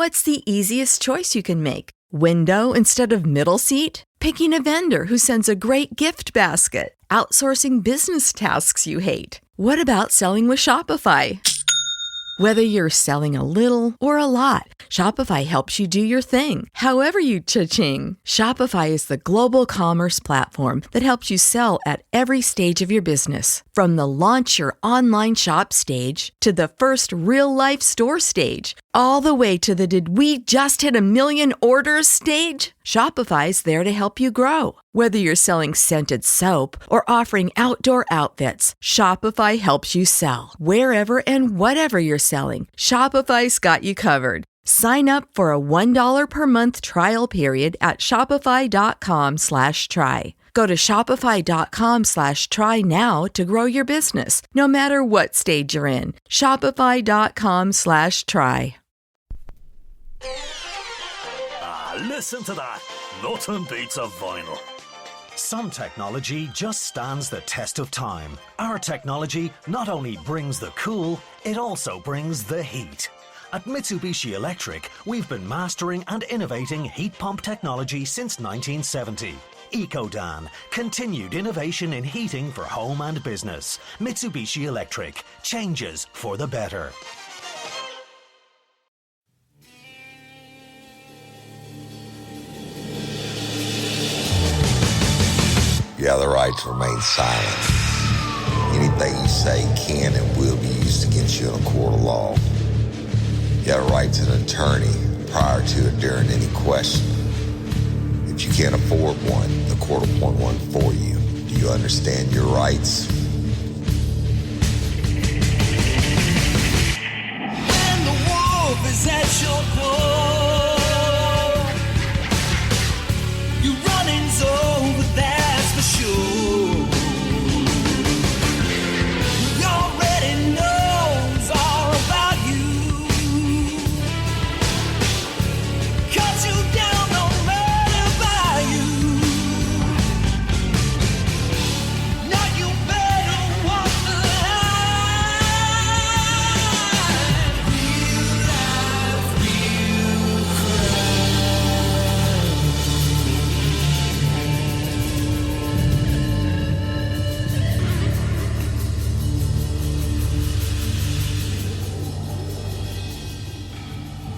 What's the easiest choice you can make? Window instead of middle seat? Picking a vendor who sends a great gift basket? Outsourcing business tasks you hate? What about selling with Shopify? Whether you're selling a little or a lot, Shopify helps you do your thing, however you cha-ching. Shopify is the global commerce platform that helps you sell at every stage of your business. From the launch your online shop stage to the first real-life store stage, all the way to the did we just hit a million orders stage. Shopify's there to help you grow. Whether you're selling scented soap or offering outdoor outfits, Shopify helps you sell. Wherever and whatever you're selling, Shopify's got you covered. Sign up for a $1 per month trial period at shopify.com/try. Go to shopify.com/try now to grow your business, no matter what stage you're in. Shopify.com/try. Listen to that. Nothing beats a vinyl. Some technology just stands the test of time. Our technology not only brings the cool, it also brings the heat. At Mitsubishi Electric, we've been mastering and innovating heat pump technology since 1970. EcoDan, continued innovation in heating for home and business. Mitsubishi Electric, changes for the better. You have the right to remain silent. Anything you say can and will be used against you in a court of law. You have a right to an attorney prior to or during any question. If you can't afford one, the court will appoint one for you. Do you understand your rights? When the wolf is at your door, you running's over, that's for sure. He already knows all about you. Cut you down, no matter by you. Now you better walk the line. Real life, real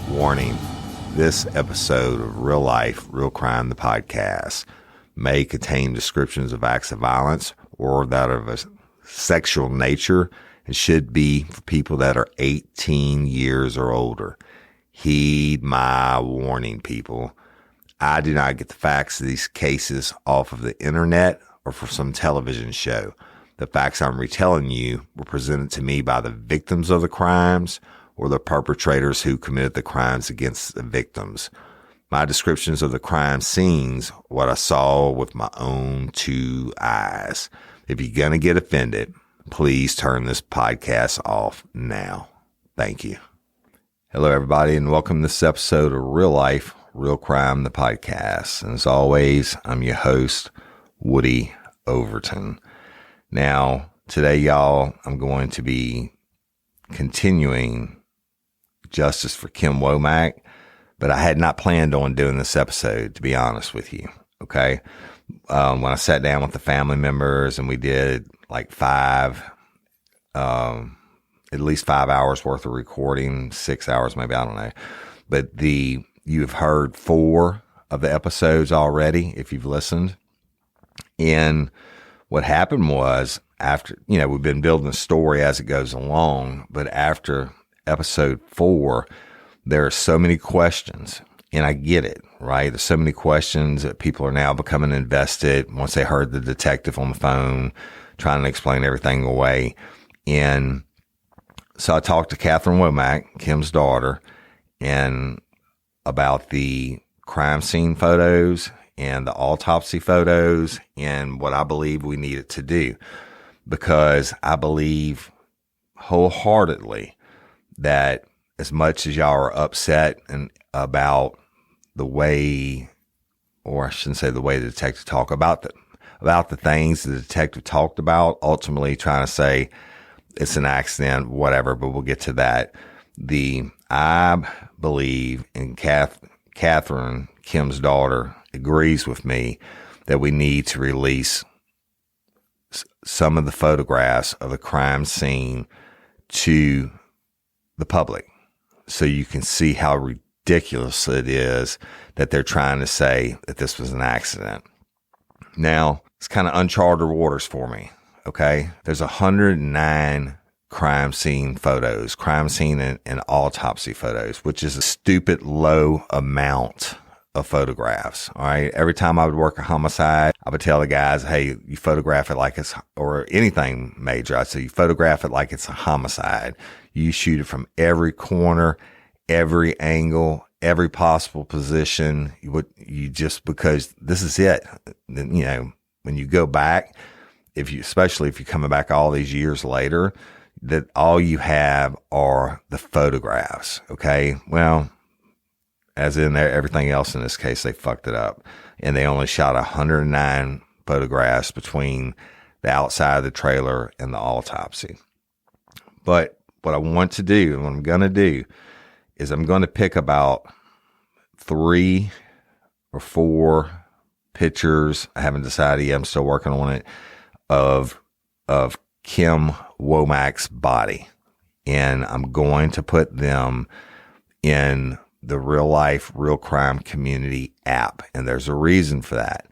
Warning, this episode of Real Life, Real Crime, the podcast, may contain descriptions of acts of violence or that of a sexual nature and should be for people that are 18 years or older. Heed my warning, people. I do not get the facts of these cases off of the internet or from some television show. The facts I'm retelling you were presented to me by the victims of the crimes or the perpetrators who committed the crimes against the victims. My descriptions of the crime scenes, what I saw with my own two eyes. If you're going to get offended, please turn this podcast off now. Thank you. Hello, everybody, and welcome to this episode of Real Life, Real Crime, the podcast. And as always, I'm your host, Woody Overton. Now, today, y'all, I'm going to be continuing justice for Kim Womack, but I had not planned on doing this episode, to be honest with you. Okay. When I sat down with the family members and we did like at least 5 hours worth of recording, 6 hours, maybe, I don't know. But you've heard 4 of the episodes already, if you've listened. And what happened was after, we've been building a story as it goes along, but after episode 4, there are so many questions, and I get it, right? There's so many questions that people are now becoming invested once they heard the detective on the phone trying to explain everything away. And so I talked to Catherine Womack, Kim's daughter, and about the crime scene photos and the autopsy photos and what I believe we needed to do, because I believe wholeheartedly that as much as y'all are upset and about the way, or I shouldn't say the way the detective talked about the things the detective talked about, ultimately trying to say it's an accident, whatever, but we'll get to that. I believe, and Catherine, Kim's daughter, agrees with me that we need to release some of the photographs of the crime scene to the public so you can see how ridiculous it is that they're trying to say that this was an accident. Now, it's kind of uncharted waters for me, okay? There's 109 crime scene photos, crime scene and autopsy photos, which is a stupid low amount of photographs. All right. Every time I would work a homicide, I would tell the guys, hey, you photograph it like it's, or anything major. I'd say you photograph it like it's a homicide. You shoot it from every corner, every angle, every possible position. You just, because this is it. You know, when you go back, especially if you're coming back all these years later, that all you have are the photographs. Okay. Well, as in everything else in this case, they fucked it up. And they only shot 109 photographs between the outside of the trailer and the autopsy. But what I want to do, and what I'm going to do, is I'm going to pick about 3 or 4 pictures. I haven't decided yet. I'm still working on it, of Kim Womack's body. And I'm going to put them in the Real Life, Real Crime Community app. And there's a reason for that.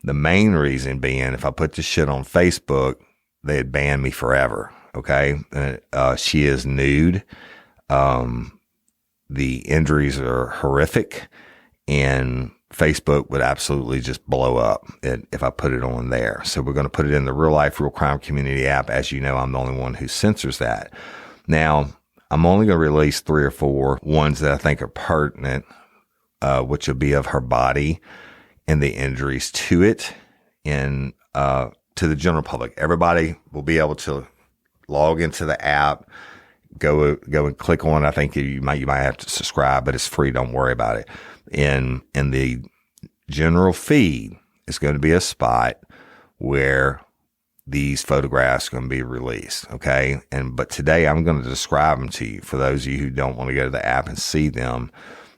The main reason being, if I put this shit on Facebook, they'd ban me forever. Okay. She is nude. The injuries are horrific, and Facebook would absolutely just blow up if I put it on there. So we're going to put it in the Real Life, Real Crime Community app. As you know, I'm the only one who censors that. Now, I'm only going to release 3 or 4 ones that I think are pertinent, which will be of her body and the injuries to it, and to the general public. Everybody will be able to log into the app, go and click on it. I think you might have to subscribe, but it's free. Don't worry about it. In the general feed is going to be a spot where these photographs are going to be released. Okay. But today I'm going to describe them to you. For those of you who don't want to go to the app and see them,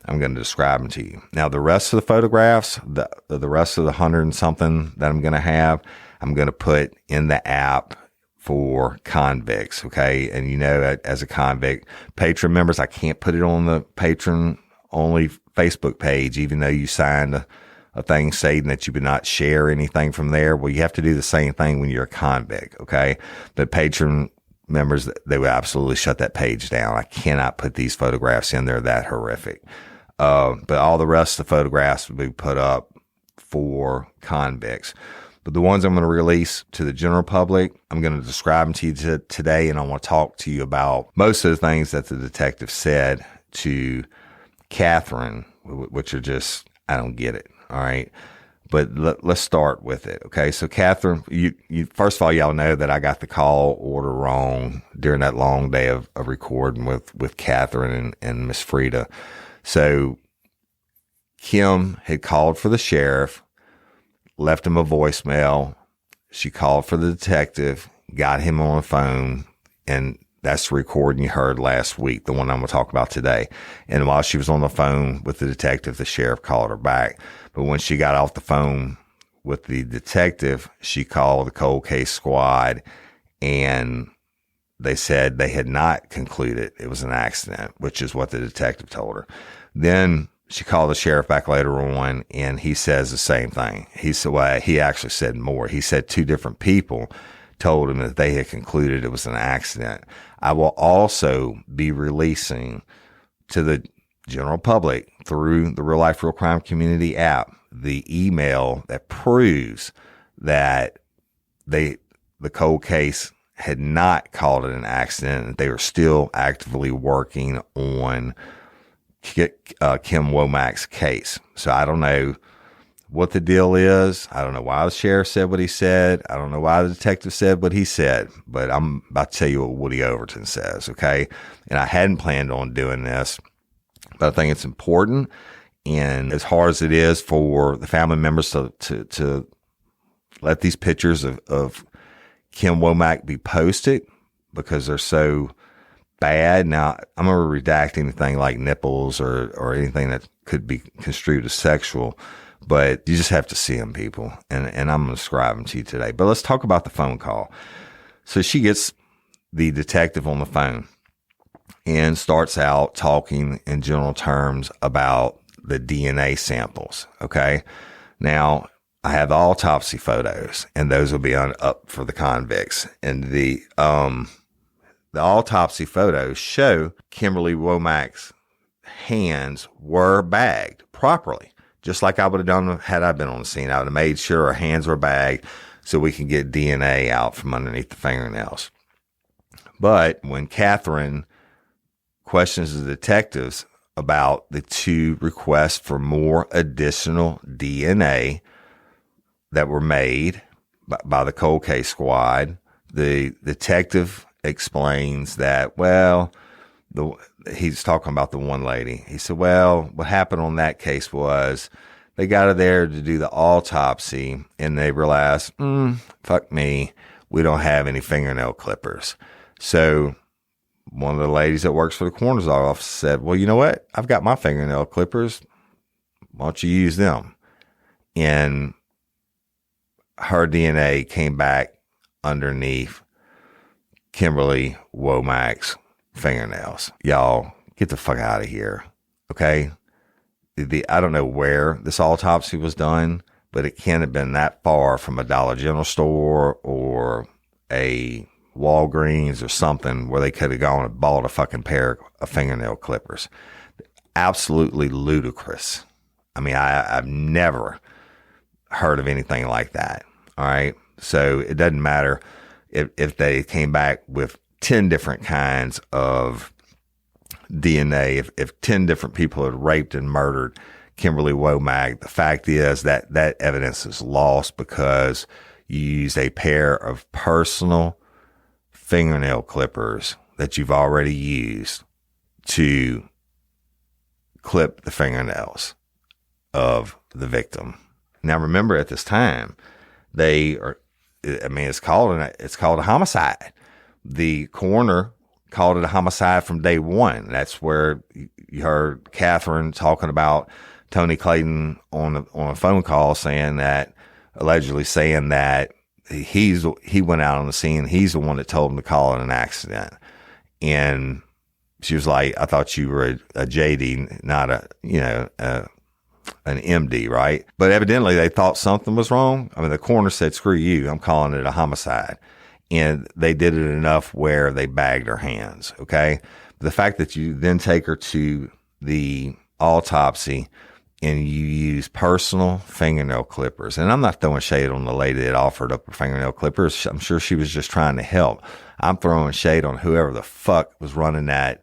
I'm going to describe them to you. Now, the rest of the photographs, the rest of the 100 and something that I'm going to have, I'm going to put in the app for convicts. Okay. And you know, as a convict, patron members, I can't put it on the patron only Facebook page, even though you signed a thing saying that you would not share anything from there. Well, you have to do the same thing when you're a convict. Okay. But patron members, they would absolutely shut that page down. I cannot put these photographs in there that horrific. But all the rest of the photographs will be put up for convicts. But the ones I'm going to release to the general public, I'm going to describe them to you today, and I want to talk to you about most of the things that the detective said to Catherine, which are just, I don't get it. All right. But let's start with it. Okay. So Catherine, you first of all, y'all know that I got the call order wrong during that long day of recording with Catherine and Miss Frida. So Kim had called for the sheriff, left him a voicemail. She called for the detective, got him on the phone, and that's the recording you heard last week, the one I'm going to talk about today. And while she was on the phone with the detective, the sheriff called her back. But when she got off the phone with the detective, she called the cold case squad, and they said they had not concluded it was an accident, which is what the detective told her. Then she called the sheriff back later on, and he says the same thing. He said, well, he actually said more. He said 2 different people told him that they had concluded it was an accident. I will also be releasing to the general public through the Real Life, Real Crime Community app the email that proves that the cold case had not called it an accident, and they were still actively working on Kim Womack's case. So I don't know what the deal is. I don't know why the sheriff said what he said. I don't know why the detective said what he said, but I'm about to tell you what Woody Overton says. Okay. And I hadn't planned on doing this, but I think it's important. And as hard as it is for the family members to let these pictures of Kim Womack be posted because they're so bad. Now, I'm going to redact anything like nipples or anything that could be construed as sexual, but you just have to see them, people. And I'm going to describe them to you today. But let's talk about the phone call. So she gets the detective on the phone and starts out talking in general terms about the DNA samples. Okay. Now, I have the autopsy photos, and those will be up for the convicts. And the autopsy photos show Kimberly Womack's hands were bagged properly, just like I would have done had I been on the scene. I would have made sure her hands were bagged so we can get DNA out from underneath the fingernails. But when Catherine questions the detectives about the two requests for more additional DNA that were made by the cold case squad, the detective explains that, well, he's talking about the one lady. He said, well, what happened on that case was they got her there to do the autopsy, and they realized, fuck me, we don't have any fingernail clippers. So one of the ladies that works for the coroner's office said, well, you know what? I've got my fingernail clippers. Why don't you use them? And her DNA came back underneath Kimberly Womack's fingernails. Y'all, get the fuck out of here. Okay? I don't know where this autopsy was done, but it can't have been that far from a Dollar General store or a Walgreens or something where they could have gone and bought a fucking pair of fingernail clippers. Absolutely ludicrous. I mean, I've never heard of anything like that. All right. So it doesn't matter if they came back with 10 different kinds of DNA, if 10 different people had raped and murdered Kimberly Womack. The fact is that evidence is lost because you used a pair of personal fingernail clippers that you've already used to clip the fingernails of the victim. Now, remember, at this time, it's called a homicide. The coroner called it a homicide from day one. That's where you heard Catherine talking about Tony Clayton on a phone call allegedly saying that he went out on the scene. He's the one that told him to call it an accident. And she was like, I thought you were a JD, not an MD, right? But evidently they thought something was wrong. I mean, the coroner said, screw you, I'm calling it a homicide. And they did it enough where they bagged her hands. Okay. But the fact that you then take her to the autopsy and you use personal fingernail clippers. And I'm not throwing shade on the lady that offered up her fingernail clippers. I'm sure she was just trying to help. I'm throwing shade on whoever the fuck was running that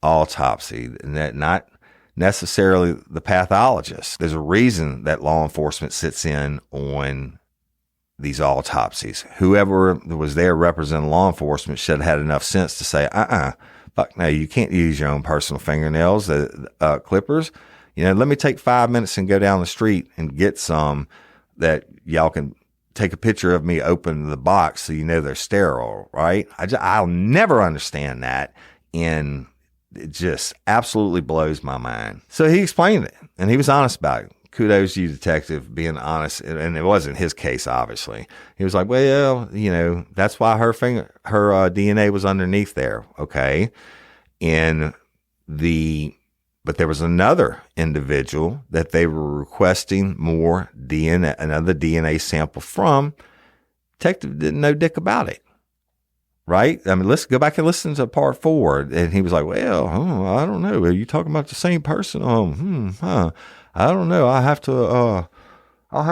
autopsy, and that not necessarily the pathologist. There's a reason that law enforcement sits in on these autopsies. Whoever was there representing law enforcement should have had enough sense to say, fuck no, you can't use your own personal fingernails, clippers. Let me take 5 minutes and go down the street and get some that y'all can take a picture of me opening the box so you know they're sterile, right? I'll never understand that. And it just absolutely blows my mind. So he explained it, and he was honest about it. Kudos to you, detective, being honest. And it wasn't his case, obviously. He was like, well, that's why her DNA was underneath there. Okay. But there was another individual that they were requesting more DNA, another DNA sample from. Detective didn't know dick about it. Right? I mean, let's go back and listen to part 4. And he was like, well, I don't know. Are you talking about the same person? I don't know. I'll have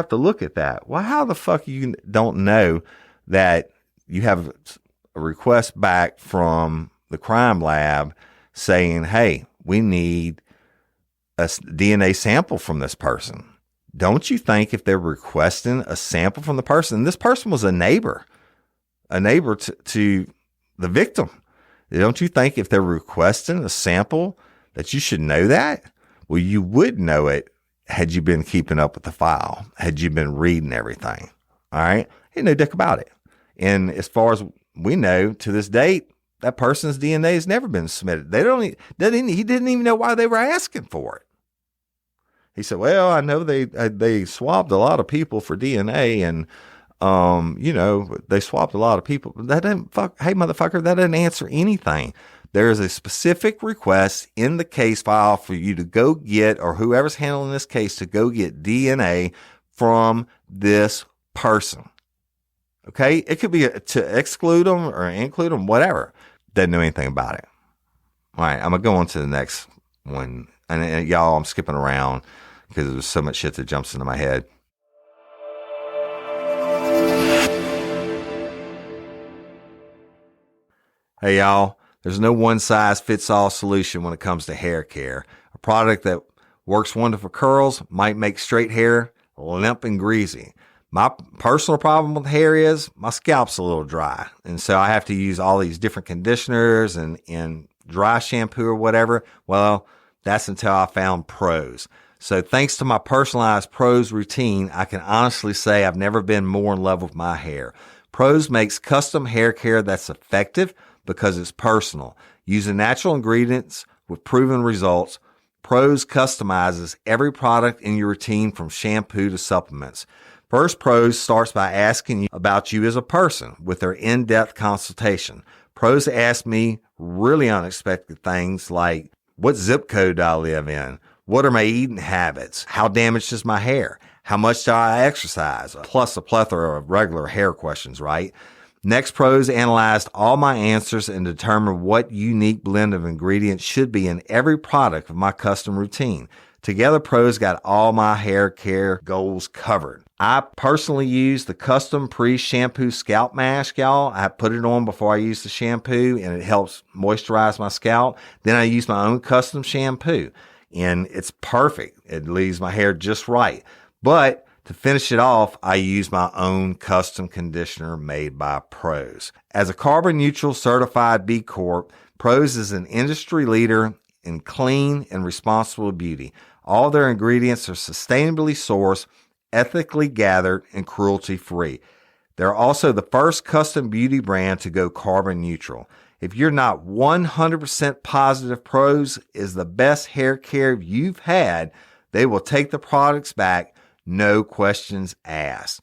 to look at that. Well, how the fuck you don't know that you have a request back from the crime lab saying, hey, we need a DNA sample from this person? Don't you think if they're requesting a sample from the person, and this person was a neighbor to the victim, don't you think if they're requesting a sample that you should know that? Well, you would know it had you been keeping up with the file, had you been reading everything. All right. He knew dick about it. And as far as we know, to this date, that person's DNA has never been submitted. He didn't even know why they were asking for it. He said, well, I know they swabbed a lot of people for DNA and, they swapped a lot of people. That didn't hey, motherfucker, that didn't answer anything. There is a specific request in the case file for you to go get, or whoever's handling this case, to go get DNA from this person. Okay? It could be to exclude them or include them, whatever. Doesn't know anything about it. All right, I'm going to go on to the next one. And y'all, I'm skipping around because there's so much shit that jumps into my head. Hey, y'all, there's no one-size-fits-all solution when it comes to hair care. A product that works wonderful for curls might make straight hair limp and greasy. My personal problem with hair is my scalp's a little dry, and so I have to use all these different conditioners and dry shampoo or whatever. Well, that's until I found Pros. So thanks to my personalized Pros routine, I can honestly say I've never been more in love with my hair. Pros makes custom hair care that's effective because it's personal. Using natural ingredients with proven results, Pros customizes every product in your routine from shampoo to supplements. First, Pros starts by asking you about you as a person with their in-depth consultation. Pros ask me really unexpected things like, what zip code do I live in? What are my eating habits? How damaged is my hair? How much do I exercise? Plus a plethora of regular hair questions, right? Next, Pros analyzed all my answers and determined what unique blend of ingredients should be in every product of my custom routine. Together, Pros got all my hair care goals covered. I personally use the custom pre-shampoo scalp mask, y'all. I put it on before I use the shampoo, and it helps moisturize my scalp. Then I use my own custom shampoo, and it's perfect. It leaves my hair just right. But to finish it off, I use my own custom conditioner made by Pros. As a carbon neutral certified B Corp, Pros is an industry leader in clean and responsible beauty. All their ingredients are sustainably sourced, ethically gathered, and cruelty-free. They're also the first custom beauty brand to go carbon neutral. If you're not 100% positive Pros is the best hair care you've had, they will take the products back, no questions asked.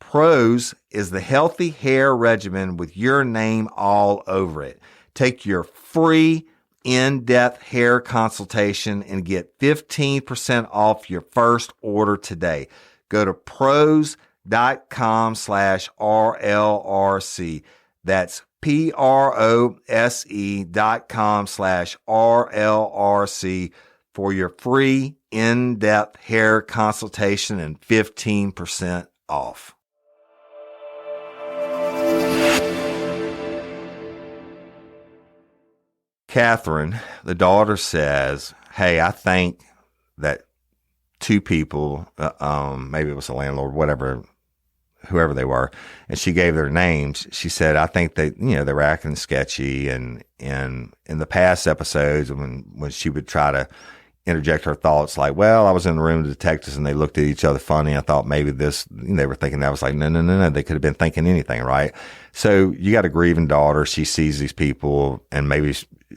Pros is the healthy hair regimen with your name all over it. Take your free in-depth hair consultation and get 15% off your first order today. Go to pros.com/RLRC. That's PROSE.com/RLRC for your free in-depth hair consultation and 15% off. Catherine, the daughter, says, hey, I think that two people, maybe it was the landlord, whoever they were, and she gave their names. She said, I think that, they were acting sketchy. And in the past episodes, when she would try to interject her thoughts like, well, I was in the room with the detectives and they looked at each other funny. I thought maybe they were thinking that. I was like, no. They could have been thinking anything, right? So you got a grieving daughter. She sees these people and maybe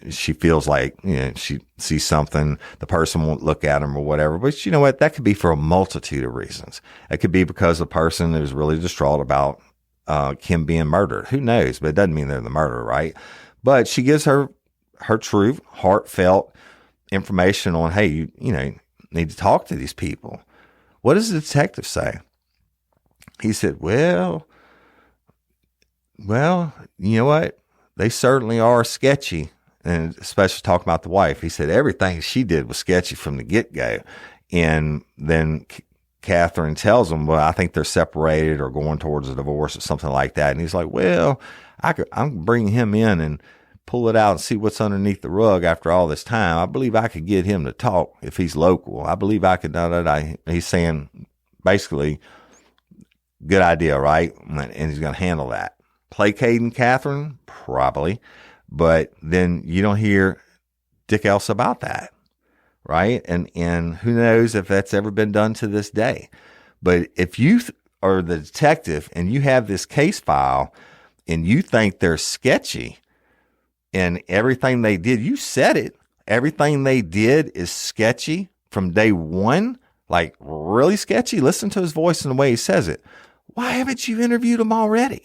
she feels like, she sees something. The person won't look at them or whatever. But you know what? That could be for a multitude of reasons. It could be because the person is really distraught about Kim being murdered. Who knows? But it doesn't mean they're the murderer, right? But she gives her true, heartfelt information on, hey, you need to talk to these people. What does the detective say? He said, well, you know what? They certainly are sketchy. And especially talking about the wife. He said everything she did was sketchy from the get-go. And then Catherine tells him, well, I think they're separated or going towards a divorce or something like that. And he's like, well, I'm bringing him in and pull it out and see what's underneath the rug after all this time. I believe I could get him to talk if he's local. I believe I could. He's saying basically, good idea, right? And he's going to handle that. Placating Catherine? Probably. But then you don't hear dick else about that, right? And who knows if that's ever been done to this day. But if you are the detective and you have this case file and you think they're sketchy, And everything they did, you said it, everything they did is sketchy from day one, like really sketchy. Listen to his voice and the way he says it. Why haven't you interviewed them already?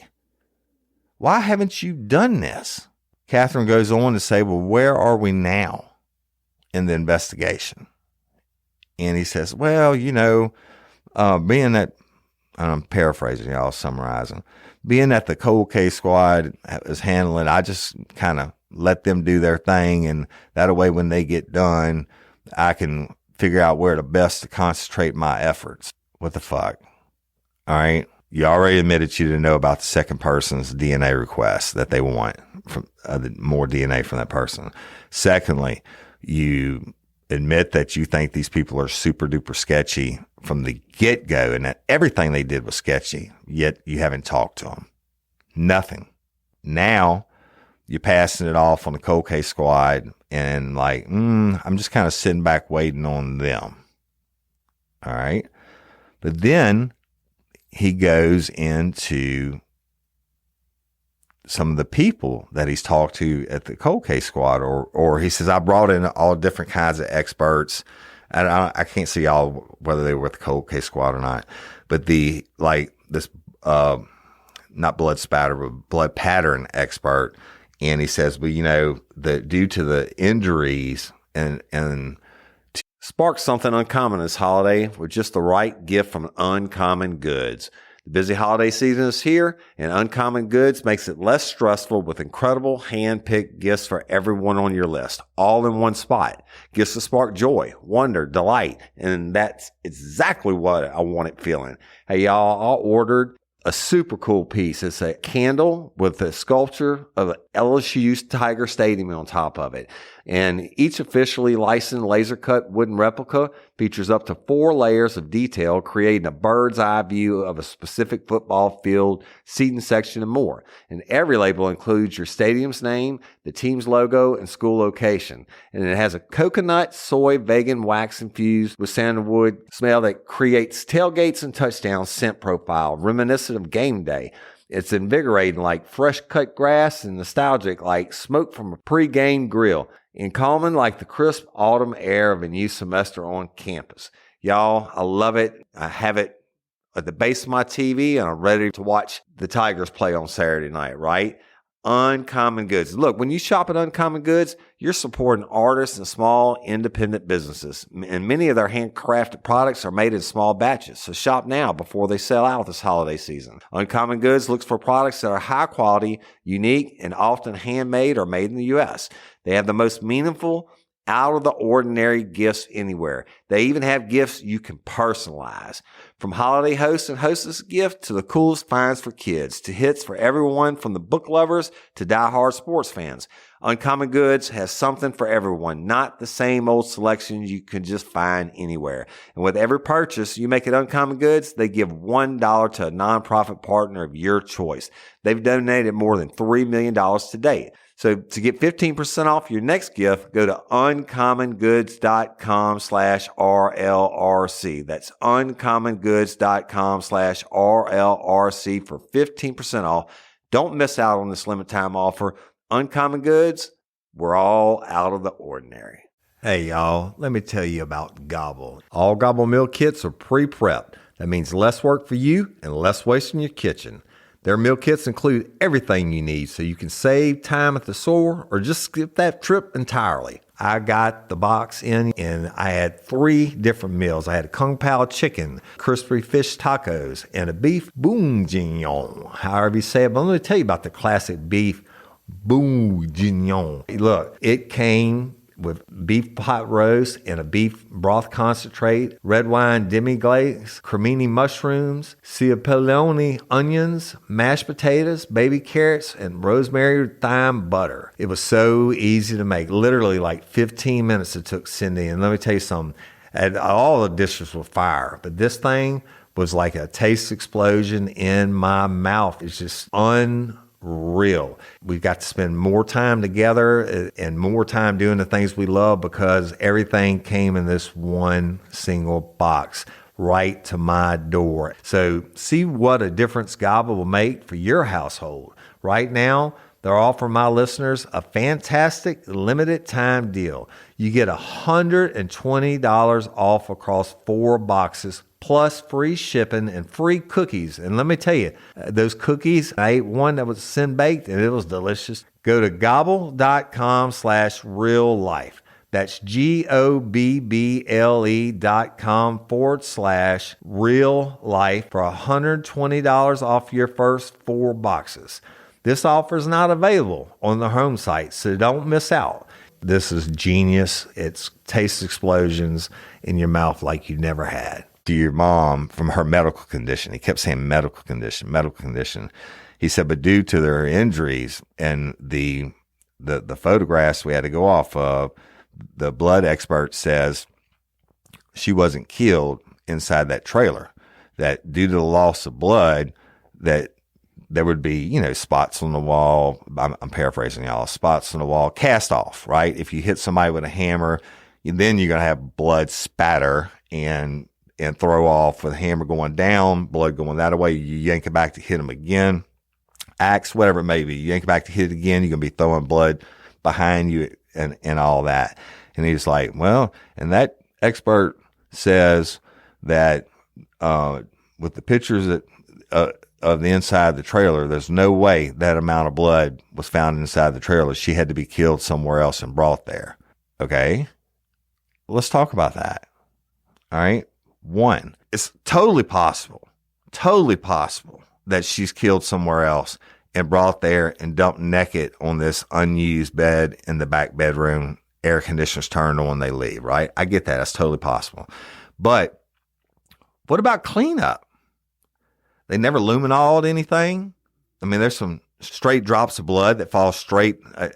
Why haven't you done this? Catherine goes on to say, well, where are we now in the investigation? And he says, well, being that, I'm paraphrasing, y'all, summarizing, being that the cold case squad is handling, I just kind of let them do their thing. And that way, when they get done, I can figure out where the best to concentrate my efforts. What the fuck? All right. You already admitted you didn't know about the second person's DNA request that they want from more DNA from that person. Secondly, you admit that you think these people are super duper sketchy from the get-go and that everything they did was sketchy, yet you haven't talked to them. Nothing. Now you're passing it off on the cold case squad and like, I'm just kind of sitting back waiting on them. All right. But then he goes into some of the people that he's talked to at the cold case squad, or he says, I brought in all different kinds of experts. And I can't see all whether they were with the cold case squad or not, but not blood spatter, but blood pattern expert. And he says, well, due to the injuries and spark something uncommon this holiday with just the right gift from Uncommon Goods. The busy holiday season is here, and Uncommon Goods makes it less stressful with incredible hand-picked gifts for everyone on your list, all in one spot. Gifts to spark joy, wonder, delight, and that's exactly what I wanted feeling. Hey, y'all, I ordered a super cool piece. It's a candle with a sculpture of LSU's Tiger Stadium on top of it. And each officially licensed laser cut wooden replica features up to 4 layers of detail, creating a bird's eye view of a specific football field, seating section, and more. And every label includes your stadium's name, the team's logo, and school location. And it has a coconut, soy, vegan wax infused with sandalwood smell that creates tailgates and touchdown scent profile, reminiscent of game day. It's invigorating like fresh cut grass and nostalgic like smoke from a pre-game grill, and calming like the crisp autumn air of a new semester on campus. Y'all, I love it. I have it at the base of my TV, and I'm ready to watch the Tigers play on Saturday night, right? Uncommon Goods. Look, when you shop at Uncommon Goods, you're supporting artists and small independent businesses. And many of their handcrafted products are made in small batches. So shop now before they sell out this holiday season. Uncommon Goods looks for products that are high quality, unique, and often handmade or made in the U.S. They have the most meaningful, out of the ordinary gifts anywhere. They even have gifts you can personalize. From holiday hosts and hostess gift to the coolest finds for kids, to hits for everyone from the book lovers to diehard sports fans. Uncommon Goods has something for everyone, not the same old selections you can just find anywhere. And with every purchase you make at Uncommon Goods, they give $1 to a nonprofit partner of your choice. They've donated more than $3 million to date. So to get 15% off your next gift, go to uncommongoods.com/RLRC. That's uncommongoods.com/RLRC for 15% off. Don't miss out on this limited time offer. Uncommon Goods, we're all out of the ordinary. Hey, y'all, let me tell you about Gobble. All Gobble meal kits are pre-prepped. That means less work for you and less waste in your kitchen. Their meal kits include everything you need so you can save time at the store or just skip that trip entirely. I got the box in and I had 3 different meals. I had a Kung Pao chicken, crispy fish tacos, and a beef bourguignon, however you say it. But let me tell you about the classic beef bourguignon. Look, it came with beef pot roast and a beef broth concentrate, red wine demi-glaze, cremini mushrooms, cipollone onions, mashed potatoes, baby carrots, and rosemary thyme butter. It was so easy to make. Literally like 15 minutes it took Cindy. And let me tell you something, and all the dishes were fire, but this thing was like a taste explosion in my mouth. It's just unreal. We've got to spend more time together and more time doing the things we love because everything came in this one single box right to my door. So see what a difference Gobble will make for your household. Right now, they're offering my listeners a fantastic limited time deal. You get $120 off across 4 boxes, plus free shipping and free cookies. And let me tell you, those cookies, I ate one that was sin baked and it was delicious. Go to gobble.com/real life. That's GOBBLE.com/real life for $120 off your first 4 boxes. This offer is not available on the home site, so don't miss out. This is genius. It's taste explosions in your mouth like you never had. To your mom from her medical condition. He kept saying medical condition. He said, but due to their injuries and the photographs we had to go off of, the blood expert says she wasn't killed inside that trailer, that due to the loss of blood, that there would be, spots on the wall. I'm paraphrasing y'all, spots on the wall, cast off, right? If you hit somebody with a hammer, then you're going to have blood spatter and throw off with a hammer going down, blood going that way. You yank it back to hit them again, axe, whatever it may be. You yank it back to hit it again. You're going to be throwing blood behind you and all that. And he's like, well, and that expert says that with the pictures that of the inside of the trailer, there's no way that amount of blood was found inside the trailer. She had to be killed somewhere else and brought there. Okay, let's talk about that. All right. 1, it's totally possible that she's killed somewhere else and brought there and dumped naked on this unused bed in the back bedroom, air conditioners turned on when they leave, right? I get that. That's totally possible. But what about cleanup? They never luminoled anything. I mean, there's some straight drops of blood that fall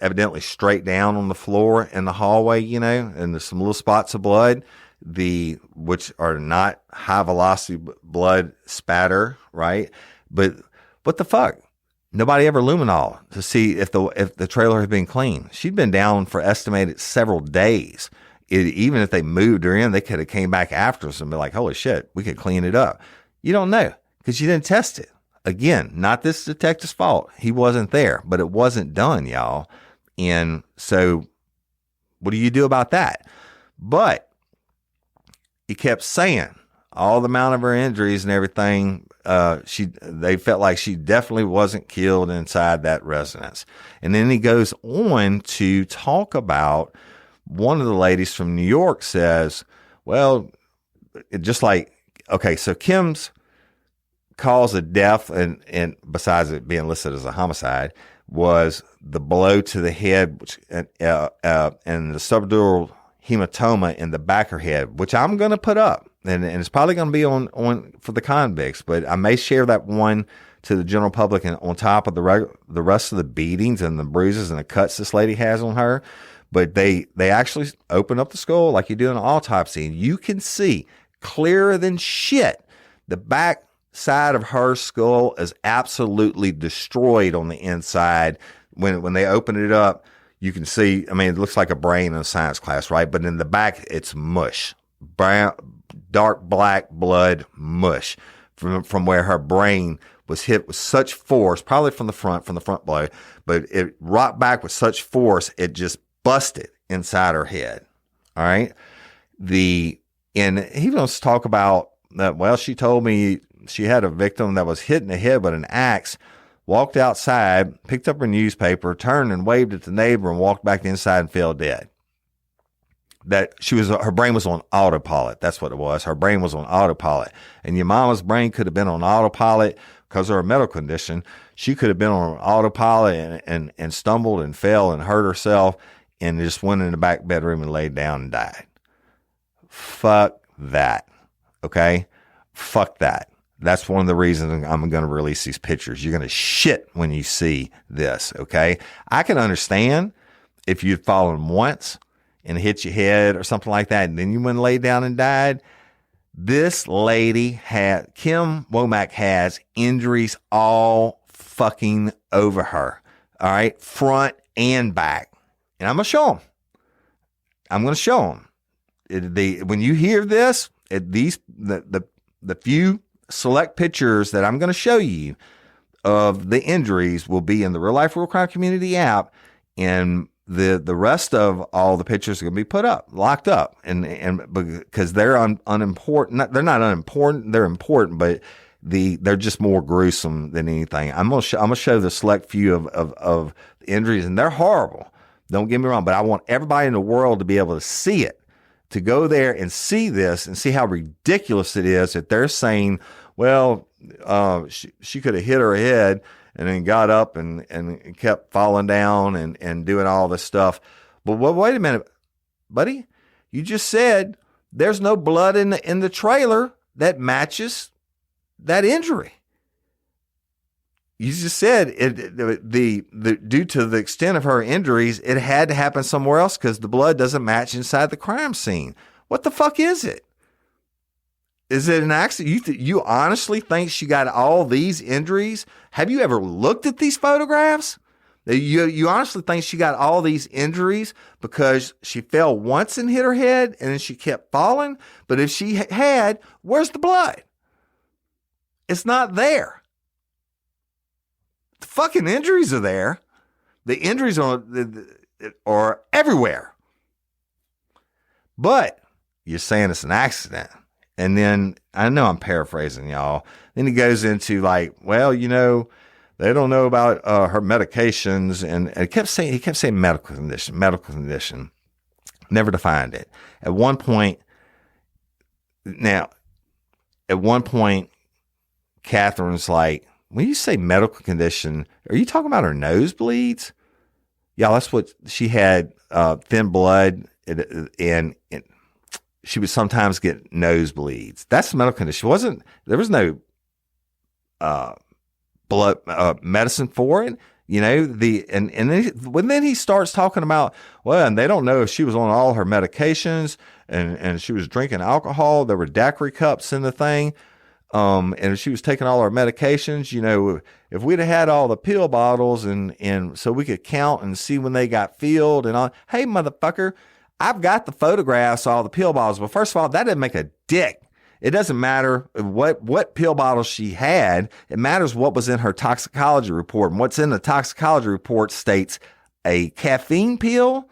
evidently straight down on the floor in the hallway, and there's some little spots of blood, which are not high velocity blood spatter, right? But what the fuck? Nobody ever luminol to see if the trailer had been clean. She'd been down for estimated several days. Even if they moved her in, they could have came back after us and be like, holy shit, we could clean it up. You don't know because you didn't test it. Again, not this detective's fault. He wasn't there, but it wasn't done, y'all. And so what do you do about that? But he kept saying all the amount of her injuries and everything, they felt like she definitely wasn't killed inside that residence. And then he goes on to talk about one of the ladies from New York says, well, so Kim's cause of death, and besides it being listed as a homicide, was the blow to the head, and the subdural hematoma in the back of her head, which I'm going to put up. And it's probably going to be on for the convicts, but I may share that one to the general public and on top of the rest of the beatings and the bruises and the cuts this lady has on her. But they actually open up the skull like you do in an autopsy, and you can see clearer than shit the back side of her skull is absolutely destroyed on the inside. When they open it up, you can see, I mean, it looks like a brain in a science class, right? But in the back, it's mush. Brown, dark black blood mush from where her brain was hit with such force, probably from the front blow, but it rocked back with such force, it just busted inside her head. All right. And he wants to talk about that. Well, she told me she had a victim that was hit in the head with an axe, walked outside, picked up her newspaper, turned and waved at the neighbor and walked back inside and fell dead. That her brain was on autopilot. That's what it was. Her brain was on autopilot. And your mama's brain could have been on autopilot because of her medical condition. She could have been on autopilot and stumbled and fell and hurt herself and just went in the back bedroom and laid down and died. Fuck that. Okay? Fuck that. That's one of the reasons I'm going to release these pictures. You're going to shit when you see this. Okay? I can understand if you'd fallen once and hit your head or something like that, and then you went and laid down and died. This lady Kim Womack has injuries all fucking over her. All right. Front and back. And I'm going to show them. When you hear this, the few select pictures that I'm going to show you of the injuries will be in the Real Life Real Crime Community app, and the rest of all the pictures are going to be put up, locked up, and because they're unimportant. They're not unimportant. They're important, but they're just more gruesome than anything. I'm gonna show the select few of injuries, and they're horrible. Don't get me wrong, but I want everybody in the world to be able to see it, to go there and see this and see how ridiculous it is that they're saying, well, she could have hit her head and then got up and kept falling down and doing all this stuff. But wait a minute, buddy. You just said there's no blood in the trailer that matches that injury. You just said due to the extent of her injuries, it had to happen somewhere else because the blood doesn't match inside the crime scene. What the fuck is it? Is it an accident? You honestly think she got all these injuries? Have you ever looked at these photographs? You honestly think she got all these injuries because she fell once and hit her head and then she kept falling? But if she had, where's the blood? It's not there. The fucking injuries are there. The injuries are everywhere. But you're saying it's an accident. And then, I know I'm paraphrasing y'all. Then he goes into like, well, they don't know about her medications. And he kept saying medical condition. Never defined it. At one point, Catherine's like, when you say medical condition, are you talking about her nosebleeds? Yeah, that's what she had, thin blood, and she would sometimes get nosebleeds. That's the medical condition. There was no blood medicine for it. Then he starts talking about, well, and they don't know if she was on all her medications and she was drinking alcohol. There were daiquiri cups in the thing. And if she was taking all her medications, if we'd have had all the pill bottles and so we could count and see when they got filled and all, hey, motherfucker, I've got the photographs of all the pill bottles. But first of all, that didn't make a dick. It doesn't matter what pill bottles she had. It matters what was in her toxicology report. And what's in the toxicology report states a caffeine pill,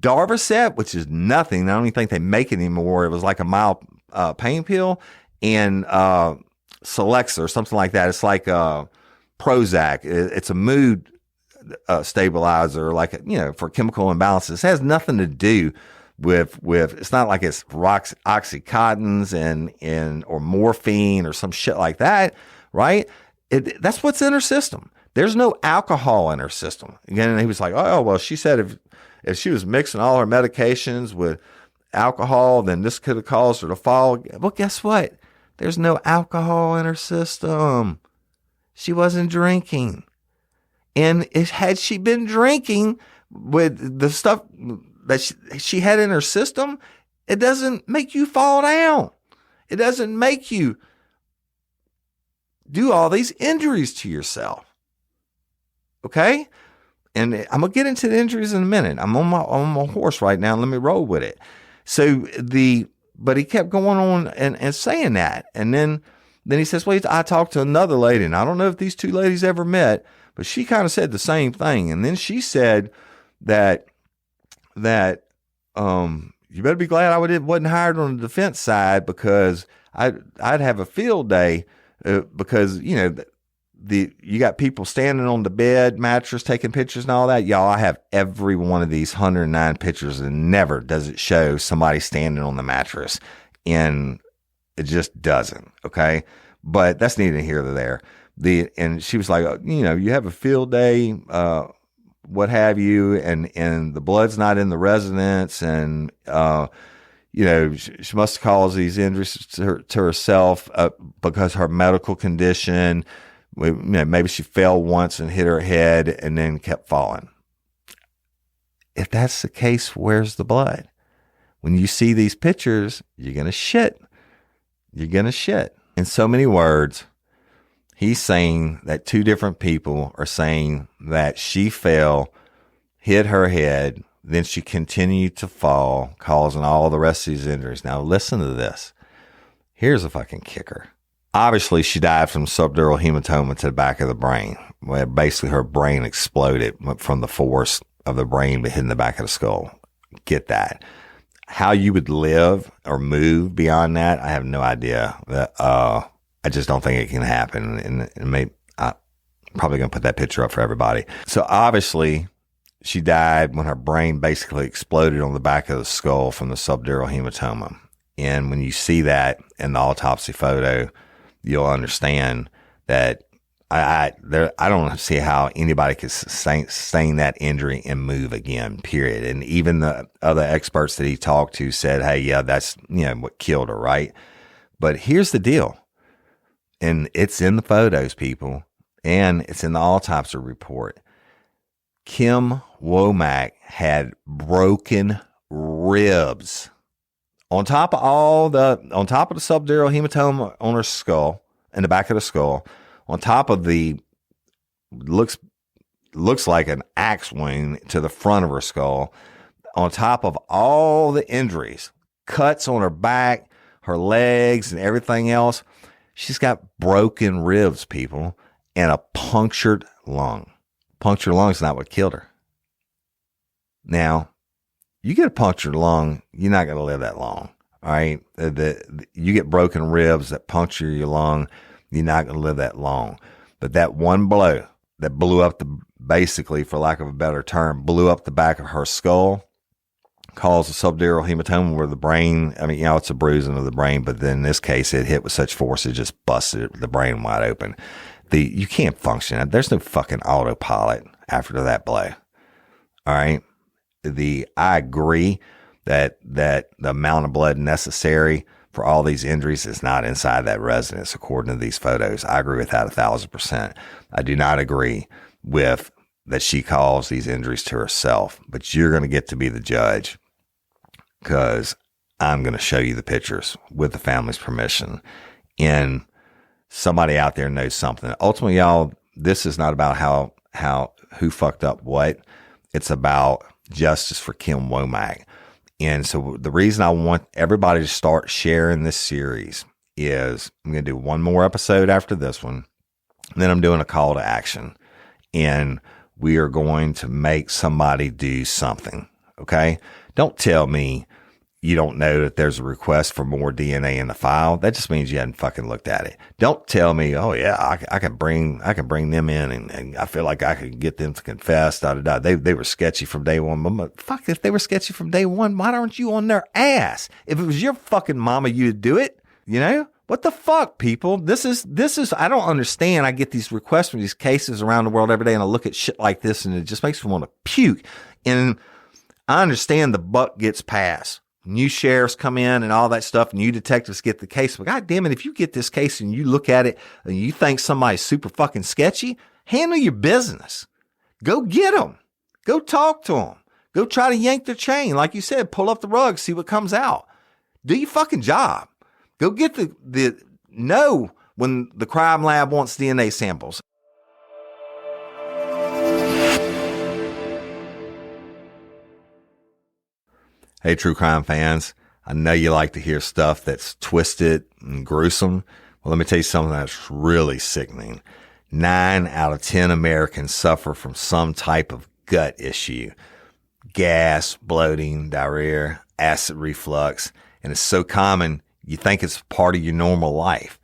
Darvocet, which is nothing. I don't even think they make it anymore. It was like a mild pain pill, and Celexa or something like that. It's like Prozac. It's a mood stabilizer, for chemical imbalances. It has nothing to do with it's not like it's Oxycontins and or morphine or some shit like that, right? That's what's in her system. There's no alcohol in her system. Again, and he was like, oh, well, she said if she was mixing all her medications with alcohol, then this could have caused her to fall. Well, guess what? There's no alcohol in her system. She wasn't drinking. And had she been drinking with the stuff that she had in her system, it doesn't make you fall down. It doesn't make you do all these injuries to yourself. Okay? And I'm going to get into the injuries in a minute. I'm on my horse right now. Let me roll with it. But he kept going on and saying that. And then he says, well, I talked to another lady, and I don't know if these two ladies ever met, but she kind of said the same thing. And then she said that you better be glad I wasn't hired on the defense side, because I'd have a field day because, you got people standing on the bed, mattress, taking pictures and all that. Y'all, I have every one of these 109 pictures, and never does it show somebody standing on the mattress. And it just doesn't. Okay. But that's neither here nor there. And she was like, you have a field day, what have you, and the blood's not in the residence. And, she must have caused these injuries to herself because her medical condition. Maybe she fell once and hit her head and then kept falling. If that's the case, where's the blood? When you see these pictures, you're going to shit. You're going to shit. In so many words, he's saying that two different people are saying that she fell, hit her head, then she continued to fall, causing all the rest of these injuries. Now listen to this. Here's a fucking kicker. Obviously, she died from subdural hematoma to the back of the brain, where basically her brain exploded from the force of the brain hitting the back of the skull. Get that. How you would live or move beyond that, I have no idea. I just don't think it can happen. And I'm probably going to put that picture up for everybody. So obviously, she died when her brain basically exploded on the back of the skull from the subdural hematoma. And when you see that in the autopsy photo, you'll understand that I don't see how anybody could sustain that injury and move again, period. And even the other experts that he talked to said, hey, yeah, that's, what killed her, right? But here's the deal. And it's in the photos, people, and it's in the autopsy report. Kim Womack had broken ribs on top of the subdural hematoma on her skull, in the back of the skull. On top of the looks like an axe wound to the front of her skull, on top of all the injuries, cuts on her back, her legs, and everything else, she's got broken ribs, people, and a punctured lung. Punctured lung is not what killed her. Now, you get a punctured lung, you're not going to live that long, all right? You get broken ribs that puncture your lung, you're not going to live that long. But that one blow that blew up basically, for lack of a better term, blew up the back of her skull, caused a subdural hematoma where the brain, it's a bruising of the brain, but then in this case, it hit with such force, it just busted the brain wide open. You can't function. There's no fucking autopilot after that blow. All right. I agree that the amount of blood necessary for all these injuries is not inside that residence, according to these photos. I agree with that 1,000%. I do not agree with that she caused these injuries to herself, but you're going to get to be the judge, because I'm going to show you the pictures with the family's permission. And somebody out there knows something. Ultimately, y'all, this is not about who fucked up what. It's about justice for Kim Womack. And so the reason I want everybody to start sharing this series is I'm going to do one more episode after this one. And then I'm doing a call to action. And we are going to make somebody do something. Okay? Don't tell me you don't know that there's a request for more DNA in the file. That just means you hadn't fucking looked at it. Don't tell me, oh yeah, I can bring them in and I feel like I could get them to confess. They were sketchy from day one. But fuck, if they were sketchy from day one, why aren't you on their ass? If it was your fucking mama, you'd do it. What the fuck, people? This is, I don't understand. I get these requests from these cases around the world every day, and I look at shit like this and it just makes me want to puke. And I understand the buck gets passed. New sheriffs come in and all that stuff. New detectives get the case. But God damn it, if you get this case and you look at it and you think somebody's super fucking sketchy, handle your business. Go get them. Go talk to them. Go try to yank their chain. Like you said, pull up the rug, see what comes out. Do your fucking job. Go get know when the crime lab wants DNA samples. Hey, true crime fans, I know you like to hear stuff that's twisted and gruesome. Well, let me tell you something that's really sickening. 9 out of 10 Americans suffer from some type of gut issue. Gas, bloating, diarrhea, acid reflux, and it's so common you think it's part of your normal life.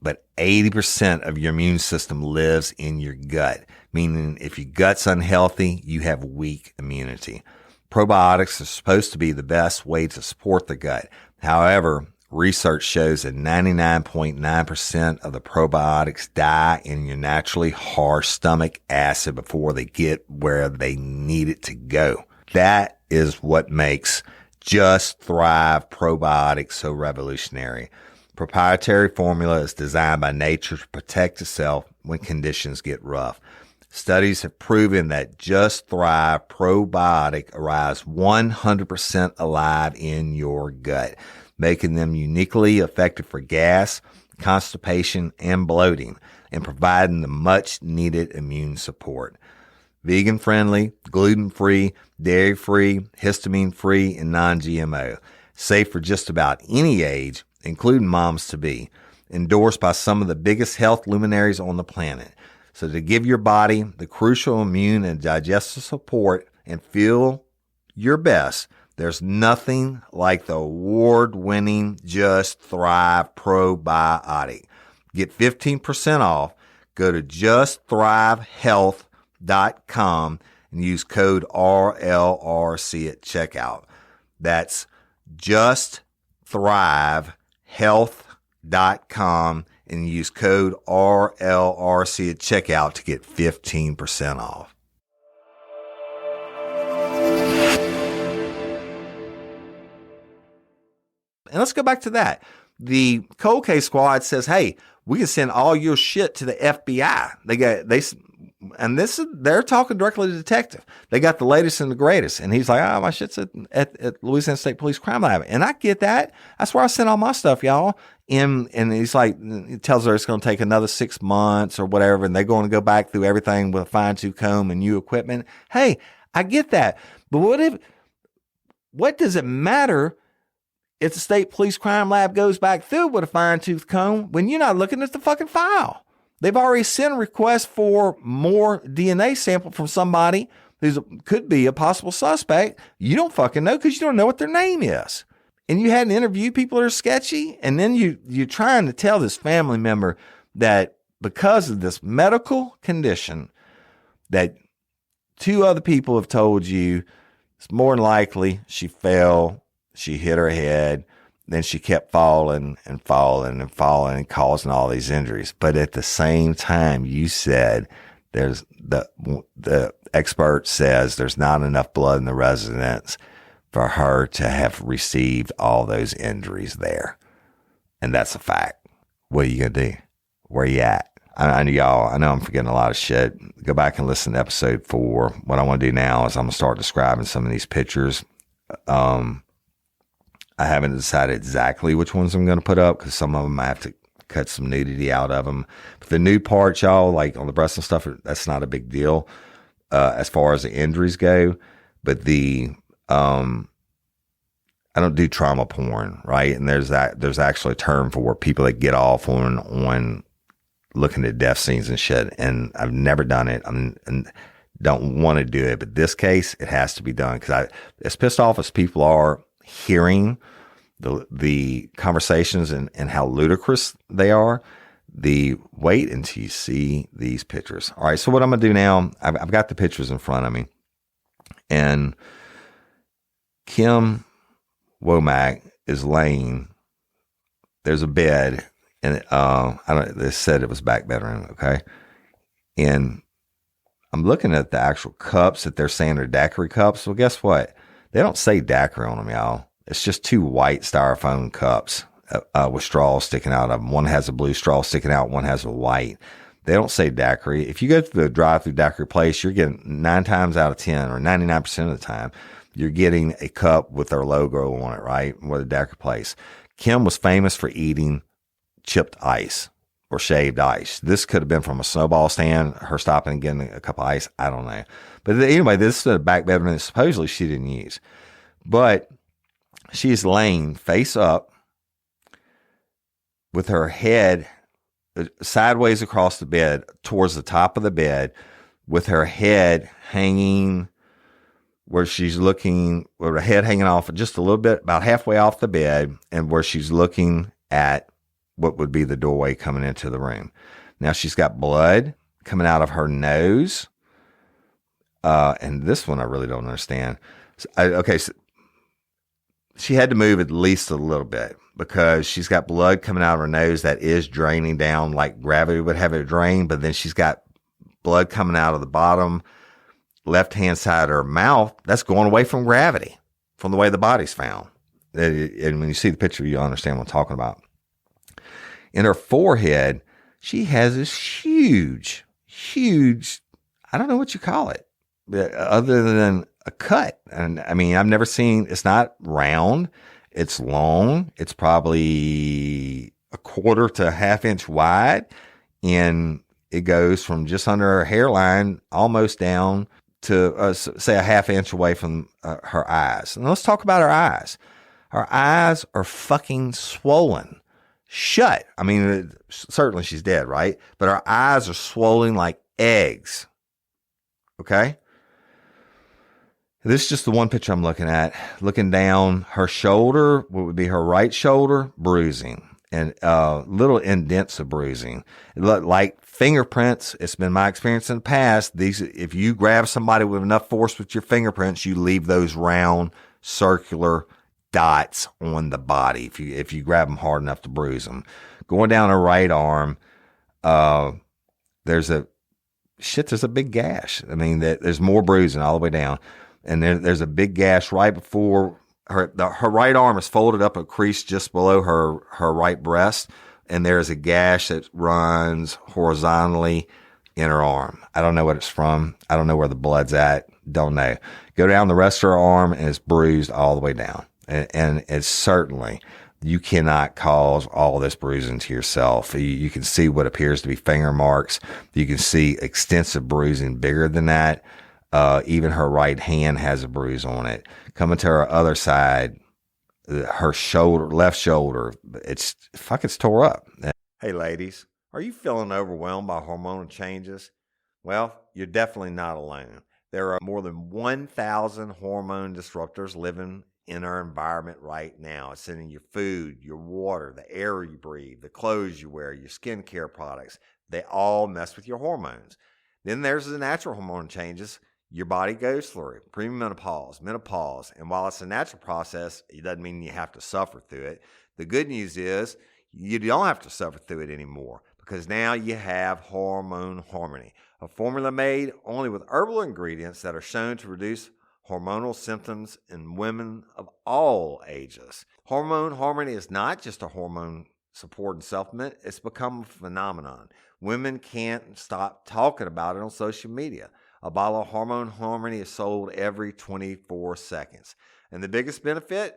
But 80% of your immune system lives in your gut, meaning if your gut's unhealthy, you have weak immunity. Probiotics are supposed to be the best way to support the gut. However, research shows that 99.9% of the probiotics die in your naturally harsh stomach acid before they get where they need it to go. That is what makes Just Thrive probiotics so revolutionary. Proprietary formula is designed by nature to protect itself when conditions get rough. Studies have proven that Just Thrive probiotic arrives 100% alive in your gut, making them uniquely effective for gas, constipation, and bloating, and providing the much needed immune support. Vegan friendly, gluten free, dairy free, histamine free, and non-GMO. Safe for just about any age, including moms to be. endorsed by some of the biggest health luminaries on the planet. So to give your body the crucial immune and digestive support and feel your best, there's nothing like the award-winning Just Thrive Probiotic. Get 15% off. Go to justthrivehealth.com and use code RLRC at checkout. That's justthrivehealth.com and use code RLRC at checkout to get 15% off. And let's go back to that. The cold case squad says, hey, we can send all your shit to the FBI. They're talking directly to the detective. They got the latest and the greatest. And he's like, my shit's at Louisiana State Police Crime Lab. And I get that. That's where I send all my stuff, y'all. And he's like, he tells her it's going to take another 6 months or whatever. And they're going to go back through everything with a fine-tooth comb and new equipment. Hey, I get that. But what does it matter if the State Police Crime Lab goes back through with a fine-tooth comb when you're not looking at the fucking file? They've already sent a request for more DNA sample from somebody who could be a possible suspect. You don't fucking know because you don't know what their name is. And you hadn't interviewed people that are sketchy. And then you're trying to tell this family member that because of this medical condition that 2 other people have told you it's more than likely she fell. She hit her head, then she kept falling and falling and falling and causing all these injuries. But at the same time, you said there's the expert says there's not enough blood in the residence for her to have received all those injuries there. And that's a fact. What are you going to do? Where are you at? I know I'm forgetting a lot of shit. Go back and listen to episode 4. What I want to do now is I'm going to start describing some of these pictures. I haven't decided exactly which ones I'm going to put up because some of them I have to cut some nudity out of them. But the nude parts, y'all, like on the breast and stuff, that's not a big deal as far as the injuries go. But I don't do trauma porn, right? And there's actually a term for people that get off on looking at death scenes and shit. And I've never done it. And don't want to do it. But this case, it has to be done because as pissed off as people are hearing the conversations and how ludicrous they are, wait until you see these pictures. All right. So what I'm going to do now, I've got the pictures in front of me, and Kim Womack is laying. There's a bed, and they said it was back bedroom. Okay. And I'm looking at the actual cups that they're saying are daiquiri cups. Well, guess what? They don't say daiquiri on them, y'all. It's just 2 white styrofoam cups with straws sticking out of them. One has a blue straw sticking out. One has a white. They don't say daiquiri. If you go to the drive-through daiquiri place, you're getting 9 times out of 10 or 99% of the time, you're getting a cup with their logo on it, right? With a daiquiri place. Kim was famous for eating chipped ice or shaved ice. This could have been from a snowball stand, her stopping and getting a cup of ice. I don't know. But anyway, this is a back bedroom that supposedly she didn't use. But she's laying face up with her head sideways across the bed towards the top of the bed with her head hanging where she's looking, with her head hanging off just a little bit, about halfway off the bed, and where she's looking at what would be the doorway coming into the room. Now she's got blood coming out of her nose. And this one I really don't understand. So she had to move at least a little bit because she's got blood coming out of her nose that is draining down like gravity would have it drain. But then she's got blood coming out of the bottom left-hand side of her mouth. That's going away from gravity, from the way the body's found. And when you see the picture, you'll understand what I'm talking about. In her forehead, she has this huge, I don't know what you call it, other than a cut. And I mean, I've never seen, it's not round, it's long. It's probably a 1/4 to a 1/2 inch wide. And it goes from just under her hairline almost down to say a 1/2 inch away from her eyes. And let's talk about her eyes. Her eyes are fucking swollen. shut. I mean, certainly she's dead, right? But her eyes are swollen like eggs. Okay? This is just the one picture I'm looking at. Looking down, her shoulder, what would be her right shoulder, bruising. And little indents of bruising. It looked like fingerprints. It's been my experience in the past. If you grab somebody with enough force with your fingerprints, you leave those round, circular dots on the body. If you grab them hard enough to bruise them. Going down her right arm, there's a big gash. I mean, there's more bruising all the way down. And there's a big gash right before her right arm is folded up a crease just below her right breast, and there's a gash that runs horizontally in her arm. I don't know what it's from. I don't know where the blood's at. Don't know. Go down the rest of her arm, and it's bruised all the way down. And it's certainly, you cannot cause all this bruising to yourself. You can see what appears to be finger marks. You can see extensive bruising bigger than that. Even her right hand has a bruise on it. Coming to her other side, her left shoulder, it's tore up. Hey ladies, are you feeling overwhelmed by hormonal changes? Well, you're definitely not alone. There are more than 1,000 hormone disruptors living in our environment right now. It's in your food, your water, the air you breathe, the clothes you wear, your skincare products. They all mess with your hormones. Then there's the natural hormone changes your body goes through, premenopause, menopause. And while it's a natural process, it doesn't mean you have to suffer through it. The good news is you don't have to suffer through it anymore, because now you have Hormone Harmony, a formula made only with herbal ingredients that are shown to reduce hormonal symptoms in women of all ages. Hormone Harmony is not just a hormone support and supplement. It's become a phenomenon. Women can't stop talking about it on social media. A bottle of Hormone Harmony is sold every 24 seconds. And the biggest benefit?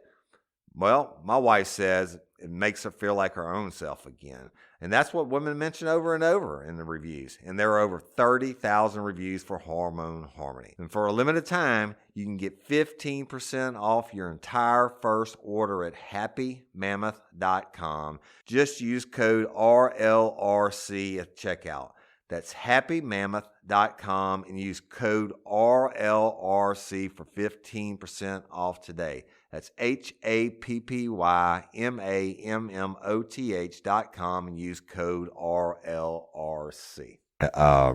Well, my wife says it makes her feel like her own self again. And that's what women mention over and over in the reviews. And there are over 30,000 reviews for Hormone Harmony. And for a limited time, you can get 15% off your entire first order at happymammoth.com. Just use code RLRC at checkout. That's happymammoth.com and use code RLRC for 15% off today. That's happymammoth.com and use code RLRC.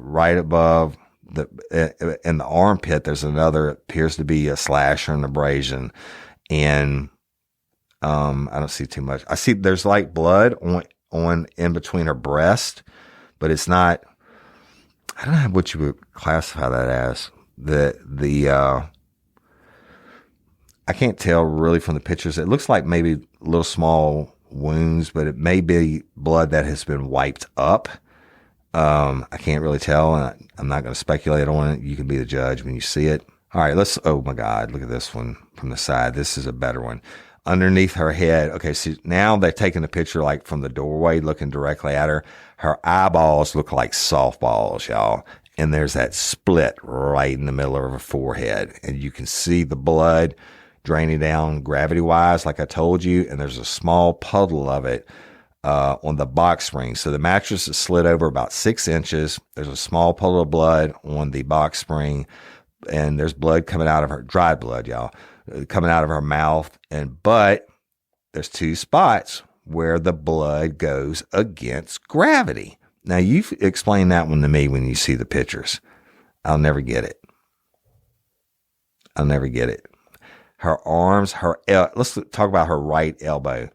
Right above in the armpit, there's another, appears to be a slash or an abrasion. And I don't see too much. I see there's like blood on in between her breast, but it's not, I don't know what you would classify that as. I can't tell really from the pictures. It looks like maybe little small wounds, but it may be blood that has been wiped up. I can't really tell, and I'm not going to speculate on it. You can be the judge when you see it. All right, oh my God, look at this one from the side. This is a better one. Underneath her head. Okay, so now they're taking a picture like from the doorway, looking directly at her. Her eyeballs look like softballs, y'all. And there's that split right in the middle of her forehead. And you can see the blood draining down gravity-wise, like I told you. And there's a small puddle of it on the box spring. So the mattress is slid over about 6 inches. There's a small puddle of blood on the box spring. And there's blood coming out of her, dried blood, y'all, coming out of her mouth. But there's 2 spots where the blood goes against gravity. Now, you explain that one to me when you see the pictures. I'll never get it. Her arms, let's talk about her right elbow.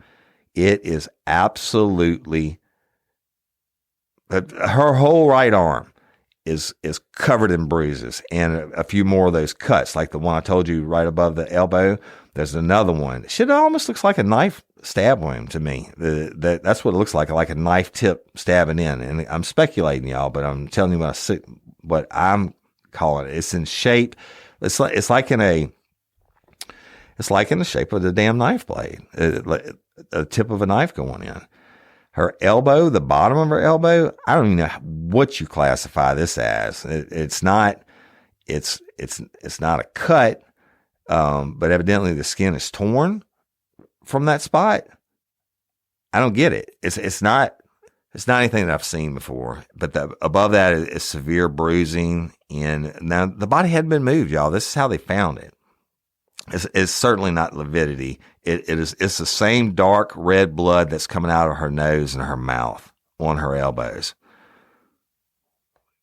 It is absolutely, her whole right arm is covered in bruises and a few more of those cuts, like the one I told you right above the elbow. There's another one. Shit, it almost looks like a knife stab wound to me. That's what it looks like a knife tip stabbing in. And I'm speculating, y'all, but I'm telling you what I'm calling it. It's in shape. It's like in the shape of the damn knife blade, a tip of a knife going in. Her elbow, the bottom of her elbow, I don't even know what you classify this as. It's not a cut, but evidently the skin is torn from that spot. I don't get it. It's not anything that I've seen before. But above that is severe bruising. And now the body hadn't been moved, y'all. This is how they found it. It's certainly not lividity. It's the same dark red blood that's coming out of her nose and her mouth on her elbows.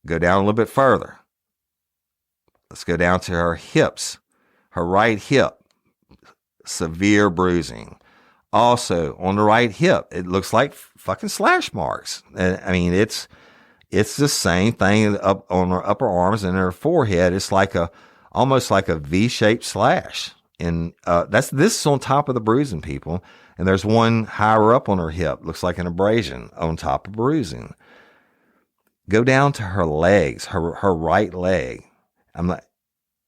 Go down a little bit further. Let's go down to her hips, her right hip, severe bruising. Also on the right hip, it looks like fucking slash marks. I mean, it's the same thing up on her upper arms and her forehead. It's like almost like a V-shaped slash. And this is on top of the bruising, people. And there's one higher up on her hip, looks like an abrasion on top of bruising. Go down to her legs, her right leg. I'm like,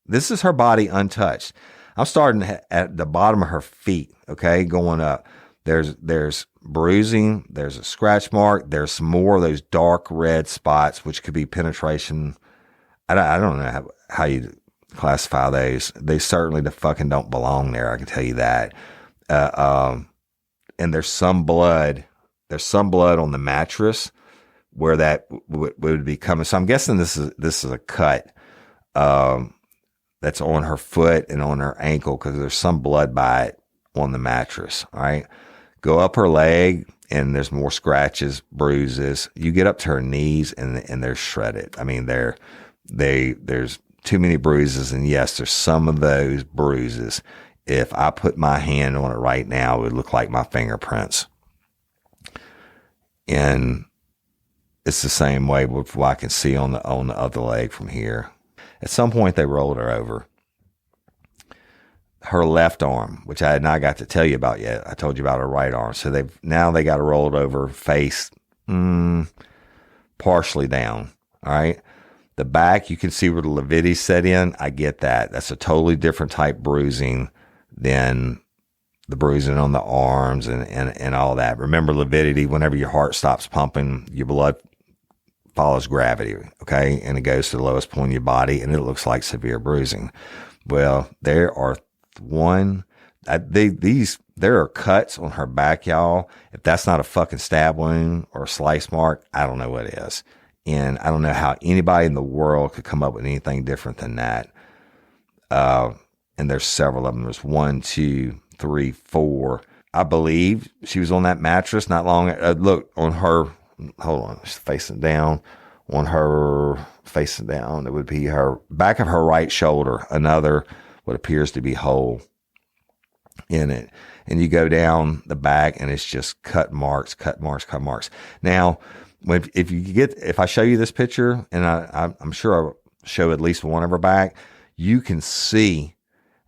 this is her body untouched. I'm starting at the bottom of her feet, okay, going up. There's bruising, there's a scratch mark, there's some more of those dark red spots, which could be penetration. I don't know how you classify those. They certainly fucking don't belong there, I can tell you that. And there's some blood on the mattress where that would be coming. So I'm guessing this is a cut that's on her foot and on her ankle because there's some blood by it on the mattress. All right. Go up her leg and there's more scratches, bruises. You get up to her knees and they're shredded. I mean, there's too many bruises. And yes, there's some of those bruises. If I put my hand on it right now, it would look like my fingerprints. And it's the same way with what I can see on the other leg from here. At some point, they rolled her over. Her left arm, which I had not got to tell you about yet. I told you about her right arm. So they got her rolled over, face partially down. All right. The back, you can see where the lividity set in. I get that. That's a totally different type bruising than the bruising on the arms and all that. Remember, lividity, whenever your heart stops pumping, your blood follows gravity, okay? And it goes to the lowest point in your body, and it looks like severe bruising. Well, there are there are cuts on her back, y'all. If that's not a fucking stab wound or a slice mark, I don't know what is. And I don't know how anybody in the world could come up with anything different than that. And there's several of them. There's 1, 2, 3, 4. I believe she was on that mattress not long. Look on her. Hold on. She's facing down. On her facing down, it would be her back of her right shoulder. Another what appears to be hole in it. And you go down the back, and it's just cut marks. Now, if I show you this picture, and I'm sure I'll show at least one of her back, you can see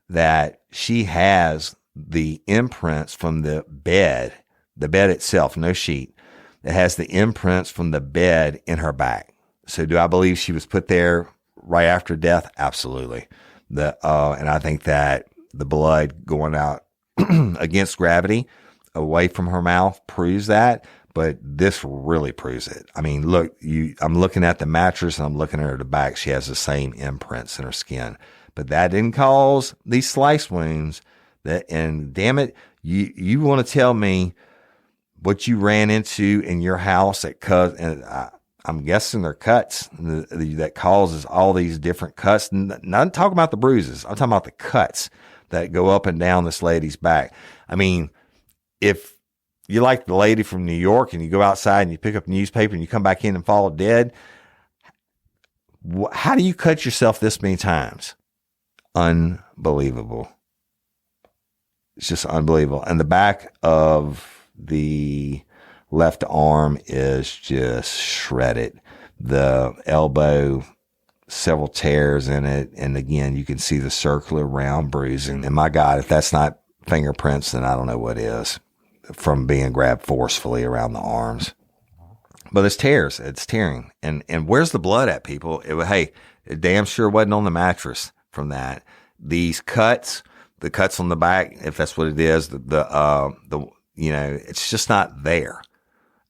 that she has the imprints from the bed itself, no sheet. It has the imprints from the bed in her back. So do I believe she was put there right after death? Absolutely. And I think that the blood going out against gravity away from her mouth proves that, but this really proves it. I mean, look, I'm looking at the mattress and I'm looking at her back. She has the same imprints in her skin, but that didn't cause these slice wounds. And damn it, you want to tell me what you ran into in your house and I'm guessing they're cuts that causes all these different cuts. Not talking about the bruises. I'm talking about the cuts that go up and down this lady's back. I mean, if you like the lady from New York and you go outside and you pick up a newspaper and you come back in and fall dead, how do you cut yourself this many times? Unbelievable. It's just unbelievable. And the back of the left arm is just shredded. The elbow, several tears in it. And again, you can see the circular round bruising. And my God, if that's not fingerprints, then I don't know what is, from being grabbed forcefully around the arms. But it's tears. It's tearing. And where's the blood at, people? It damn sure wasn't on the mattress from that. These cuts, the cuts on the back, if that's what it is, it's just not there.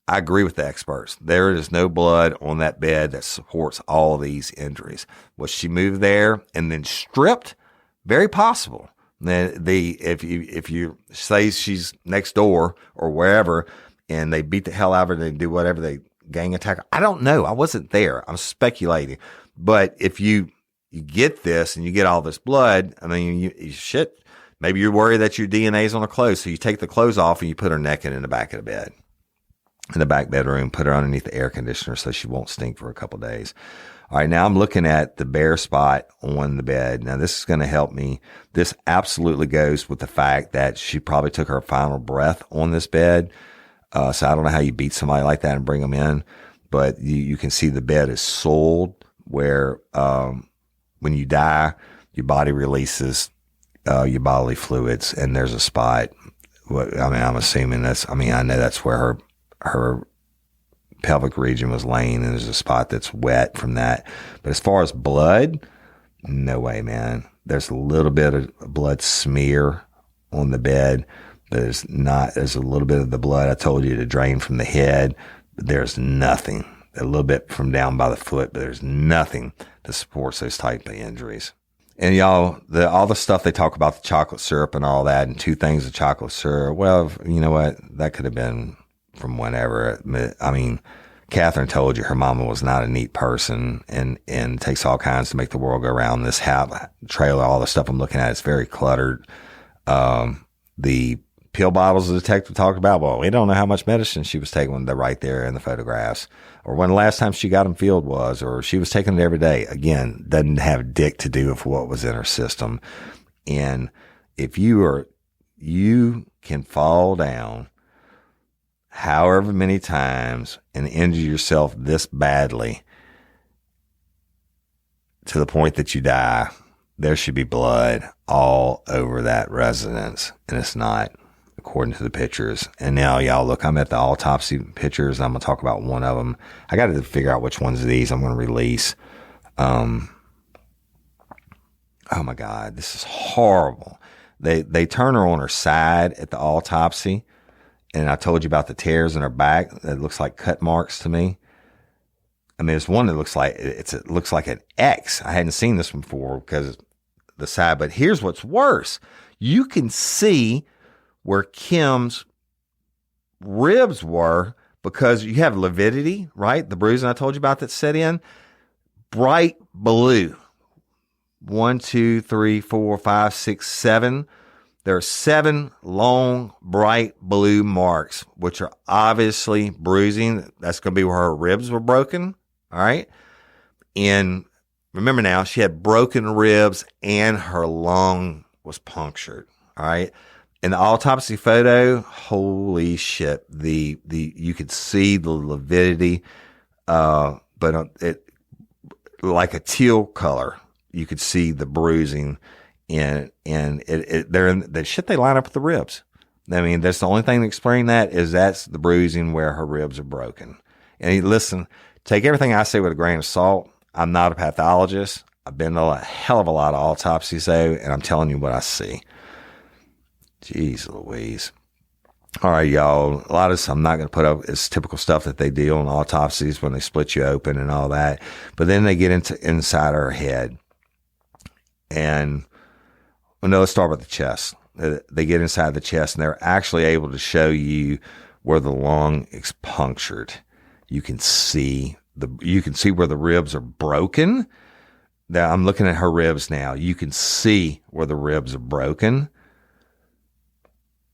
I agree with the experts. There is no blood on that bed that supports all these injuries. Was she moved there and then stripped? Very possible. Then if you say she's next door or wherever, and they beat the hell out of her. They do whatever, they gang attack. I don't know. I wasn't there. I'm speculating. But if you get this and you get all this blood, I mean, shit, maybe you're worried that your DNA's on her clothes. So you take the clothes off and you put her naked in the back of the bed, in the back bedroom, put her underneath the air conditioner so she won't stink for a couple of days. All right, now I'm looking at the bare spot on the bed. Now, this is going to help me. This absolutely goes with the fact that she probably took her final breath on this bed. So I don't know how you beat somebody like that and bring them in, but you can see the bed is soiled where when you die, your body releases your bodily fluids, and there's a spot. I'm assuming I know that's where her pelvic region was laying, and there's a spot that's wet from that. But as far as blood, no way, man. There's a little bit of blood smear on the bed. There's a little bit of the blood I told you to drain from the head, but there's nothing. A little bit from down by the foot, but there's nothing that supports those type of injuries. And y'all, all the stuff they talk about, the chocolate syrup and all that, and 2 things of chocolate syrup. Well, you know what? That could have been from whenever. I mean, Catherine told you her mama was not a neat person and takes all kinds to make the world go round. This trailer, all the stuff I'm looking at, it's very cluttered. The pill bottles the detective talked about, well, we don't know how much medicine she was taking when they're right there in the photographs, or when the last time she got them filled was, or she was taking it every day. Again, doesn't have dick to do with what was in her system. And if you can fall down however many times and injure yourself this badly to the point that you die, there should be blood all over that residence, and it's not, according to the pictures. And now, y'all, look, I'm at the autopsy pictures. I'm going to talk about one of them. I got to figure out which ones of these I'm going to release. Oh my God, this is horrible. They turn her on her side at the autopsy, and I told you about the tears in her back. That looks like cut marks to me. I mean, there's one that looks like it looks like an X. I hadn't seen this one before because the side, but here's what's worse. You can see where Kim's ribs were because you have lividity, right? The bruising I told you about that set in, bright blue. 1, 2, 3, 4, 5, 6, 7. There are 7 long, bright blue marks, which are obviously bruising. That's going to be where her ribs were broken. All right. And remember now, she had broken ribs and her lung was punctured. All right. In the autopsy photo, holy shit, you could see the lividity, but it like a teal color. You could see the bruising, and they line up with the ribs. I mean, that's the only thing to explain that is that's the bruising where her ribs are broken. And listen, take everything I say with a grain of salt. I'm not a pathologist. I've been to a hell of a lot of autopsies, though, and I'm telling you what I see. Jeez Louise. All right, y'all. A lot of this I'm not going to put up. It's typical stuff that they do on autopsies when they split you open and all that. But then they get inside her head. And, well, no, let's start with the chest. They get inside the chest, and they're actually able to show you where the lung is punctured. You can see where the ribs are broken. Now, I'm looking at her ribs now. You can see where the ribs are broken.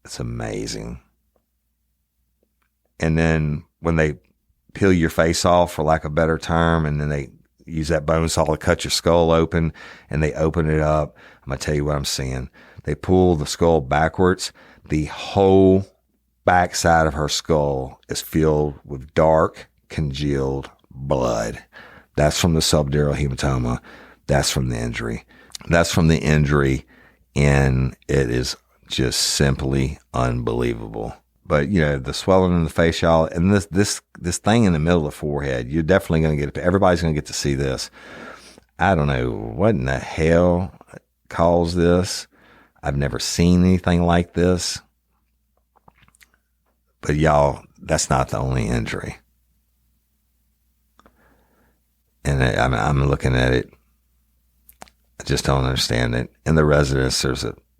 It's amazing. And then when they peel your face off, for lack of a better term, and then they use that bone saw to cut your skull open, and they open it up, I'm going to tell you what I'm seeing. They pull the skull backwards. The whole backside of her skull is filled with dark, congealed blood. That's from the subdural hematoma. That's from the injury. And it is just simply unbelievable. But, you know, the swelling in the face, y'all, and this thing in the middle of the forehead, you're definitely going to everybody's going to get to see this. I don't know what in the hell caused this. I've never seen anything like this. But y'all, that's not the only injury. And I'm looking at it. I just don't understand it. In the residence,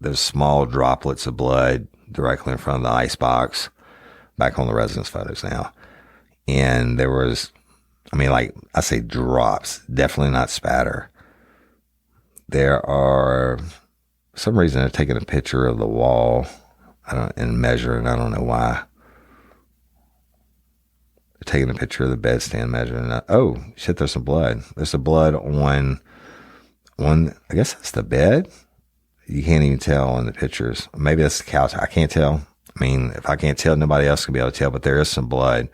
there's small droplets of blood directly in front of the icebox, back on the residence photos now. And there was, I mean, like I say drops, definitely not spatter. There are, for some reason they're taking a picture of the wall and measuring. I don't know why. They're taking a picture of the bedstand measuring. Oh shit, there's some blood. There's some blood on, I guess that's the bed. You can't even tell in the pictures. Maybe that's the couch. I can't tell. I mean, if I can't tell, nobody else can be able to tell, but there is some blood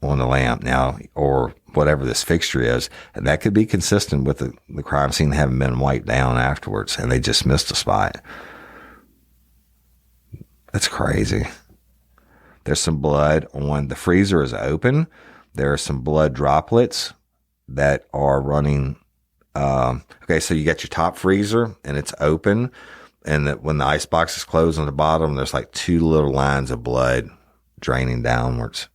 on the lamp now, or whatever this fixture is. And that could be consistent with the crime scene having been wiped down afterwards, and they just missed a spot. That's crazy. There's some blood on the freezer is open. There are some blood droplets that are running. Okay, so you got your top freezer and it's open, and that when the ice box is closed on the bottom, there's like 2 little lines of blood draining downwards.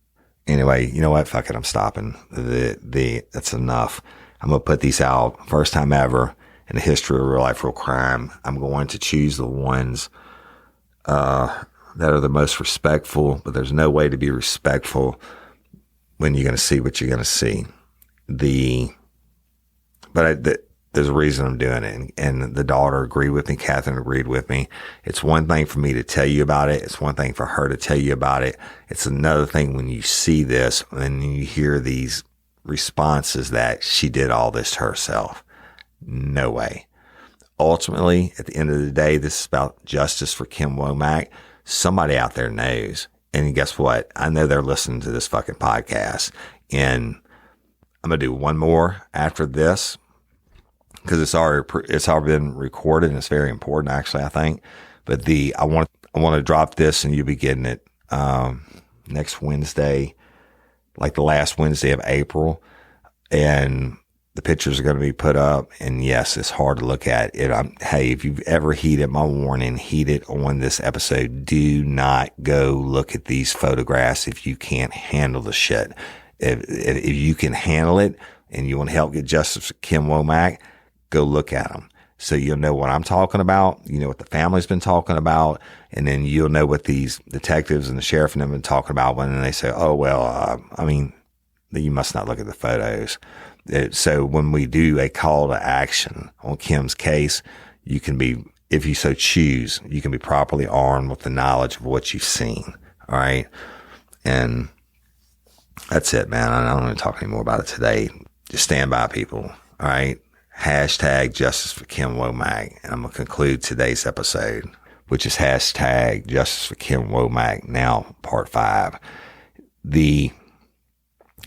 Anyway, you know what? Fuck it. I'm stopping. That's enough. I'm going to put these out. First time ever in the history of real life, real crime. I'm going to choose the ones, that are the most respectful, but there's no way to be respectful when you're going to see what you're going to see. There's a reason I'm doing it. And the daughter agreed with me. Catherine agreed with me. It's one thing for me to tell you about it. It's one thing for her to tell you about it. It's another thing when you see this and you hear these responses that she did all this to herself. No way. Ultimately, at the end of the day, this is about justice for Kim Womack. Somebody out there knows. And guess what? I know they're listening to this fucking podcast. And I'm going to do one more after this, because it's already been recorded, and it's very important, actually, I think. But I want to drop this, and you'll be getting it next Wednesday, like the last Wednesday of April, and the pictures are going to be put up. And yes, it's hard to look at it. Hey, if you've ever heeded my warning, heed it on this episode. Do not go look at these photographs if you can't handle the shit. If you can handle it and you want to help get justice for Kim Womack, go look at them. So you'll know what I'm talking about. You know what the family's been talking about. And then you'll know what these detectives and the sheriff and them have been talking about when they say, oh, well, you must not look at the photos. So when we do a call to action on Kim's case, you can be, if you so choose, you can be properly armed with the knowledge of what you've seen. All right. And that's it, man. I don't want to talk anymore about it today. Just stand by, people. All right. Hashtag justice for Kim Womack. And I'm going to conclude today's episode, which is hashtag justice for Kim Womack, now part 5.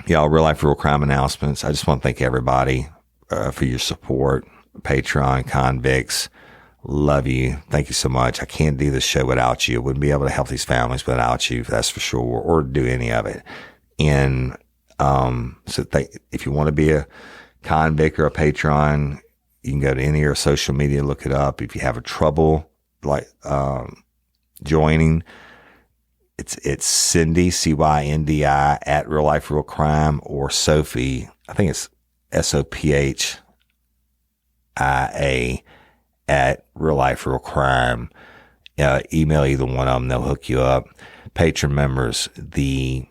Real life, real crime announcements. I just want to thank everybody for your support. Patreon, convicts, love you. Thank you so much. I can't do this show without you. I wouldn't be able to help these families without you, that's for sure, or do any of it. And if you want to be a convict or a patron, you can go to any of your social media, look it up. If you have a trouble joining, it's Cindy, CYNDI, at Real Life Real Crime, or Sophie, I think it's SOPHIA, at Real Life Real Crime. Email either one of them, they'll hook you up. Patron members, getting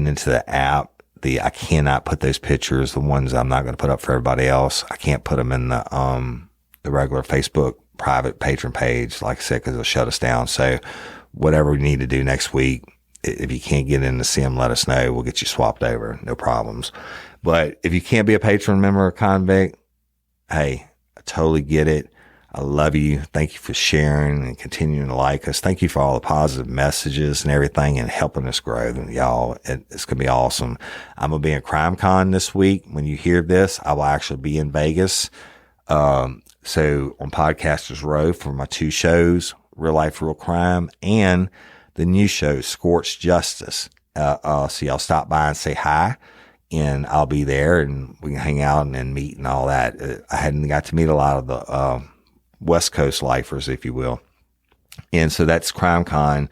into the app, I cannot put those pictures, the ones I'm not going to put up for everybody else, I can't put them in the regular Facebook private patron page, like I said, because it'll shut us down. So whatever we need to do next week, if you can't get in to see them, let us know. We'll get you swapped over. No problems. But if you can't be a patron member or convict, hey, I totally get it. I love you. Thank you for sharing and continuing to like us. Thank you for all the positive messages and everything and helping us grow. And y'all, it's going to be awesome. I'm going to be in Crime Con this week. When you hear this, I will actually be in Vegas. So on Podcasters Row for my 2 shows, Real Life, Real Crime, and the new show, Scorched Justice. So y'all stop by and say hi, and I'll be there, and we can hang out and meet and all that. I hadn't got to meet a lot of the West Coast lifers, if you will. And so that's Crime Con.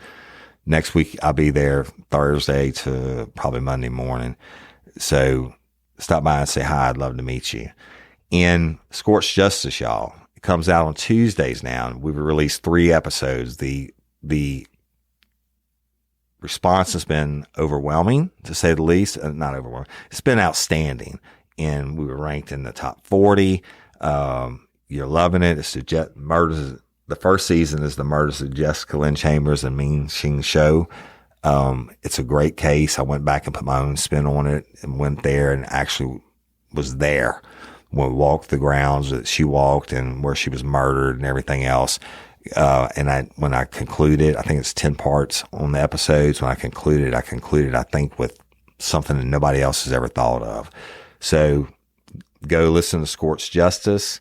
Next week, I'll be there Thursday to probably Monday morning. So stop by and say hi. I'd love to meet you. And Scorched Justice, y'all, it comes out on Tuesdays now. We've released 3 episodes. The response has been overwhelming, to say the least. Not overwhelming. It's been outstanding. And we were ranked in the top 40. You're loving it. It's Murders. The first season is the Murders of Jessica Lynn Chambers and Ming Xing Shou. It's a great case. I went back and put my own spin on it and went there and actually was there when we walked the grounds that she walked and where she was murdered and everything else. And when I concluded, I think it's 10 parts on the episodes. When I concluded, I think with something that nobody else has ever thought of. So go listen to Scorched Justice.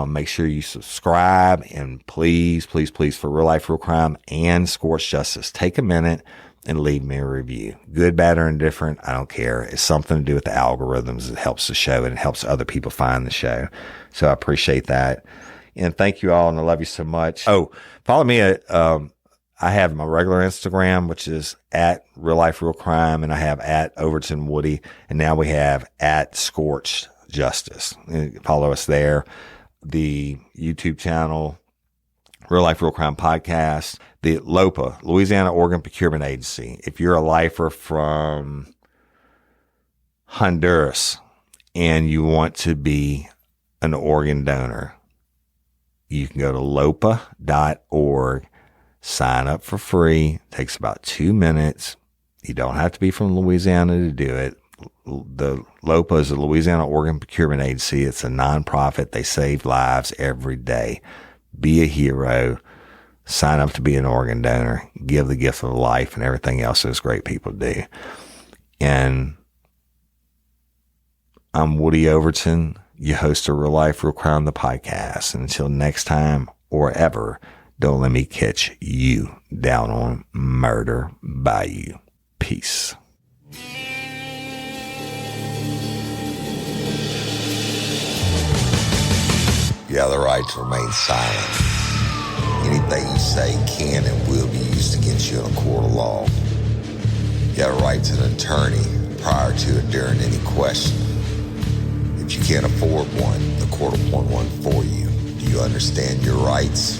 Make sure you subscribe, and please, for Real Life, Real Crime and Scorched Justice, take a minute and leave me a review. Good, bad, or indifferent, I don't care. It's something to do with the algorithms. It helps the show and it helps other people find the show. So I appreciate that. And thank you all, and I love you so much. Oh, follow me at, I have my regular Instagram, which is at Real Life, Real Crime, and I have at Overton Woody, and now we have at Scorched Justice. Follow us there. The YouTube channel, Real Life, Real Crime Podcast, the LOPA, Louisiana Organ Procurement Agency. If you're a lifer from Honduras and you want to be an organ donor, you can go to lopa.org, sign up for free. It takes about 2 minutes. You don't have to be from Louisiana to do it. The LOPA is the Louisiana Organ Procurement Agency. It's a nonprofit. They save lives every day. Be a hero. Sign up to be an organ donor. Give the gift of life and everything else those great people do. And I'm Woody Overton, your host of Real Life, Real Crime, the podcast. And until next time or ever, don't let me catch you down on Murder Bayou. Peace. You have the right to remain silent. Anything you say can and will be used against you in a court of law. You have a right to an attorney prior to or during any question. If you can't afford one, the court will appoint one for you. Do you understand your rights?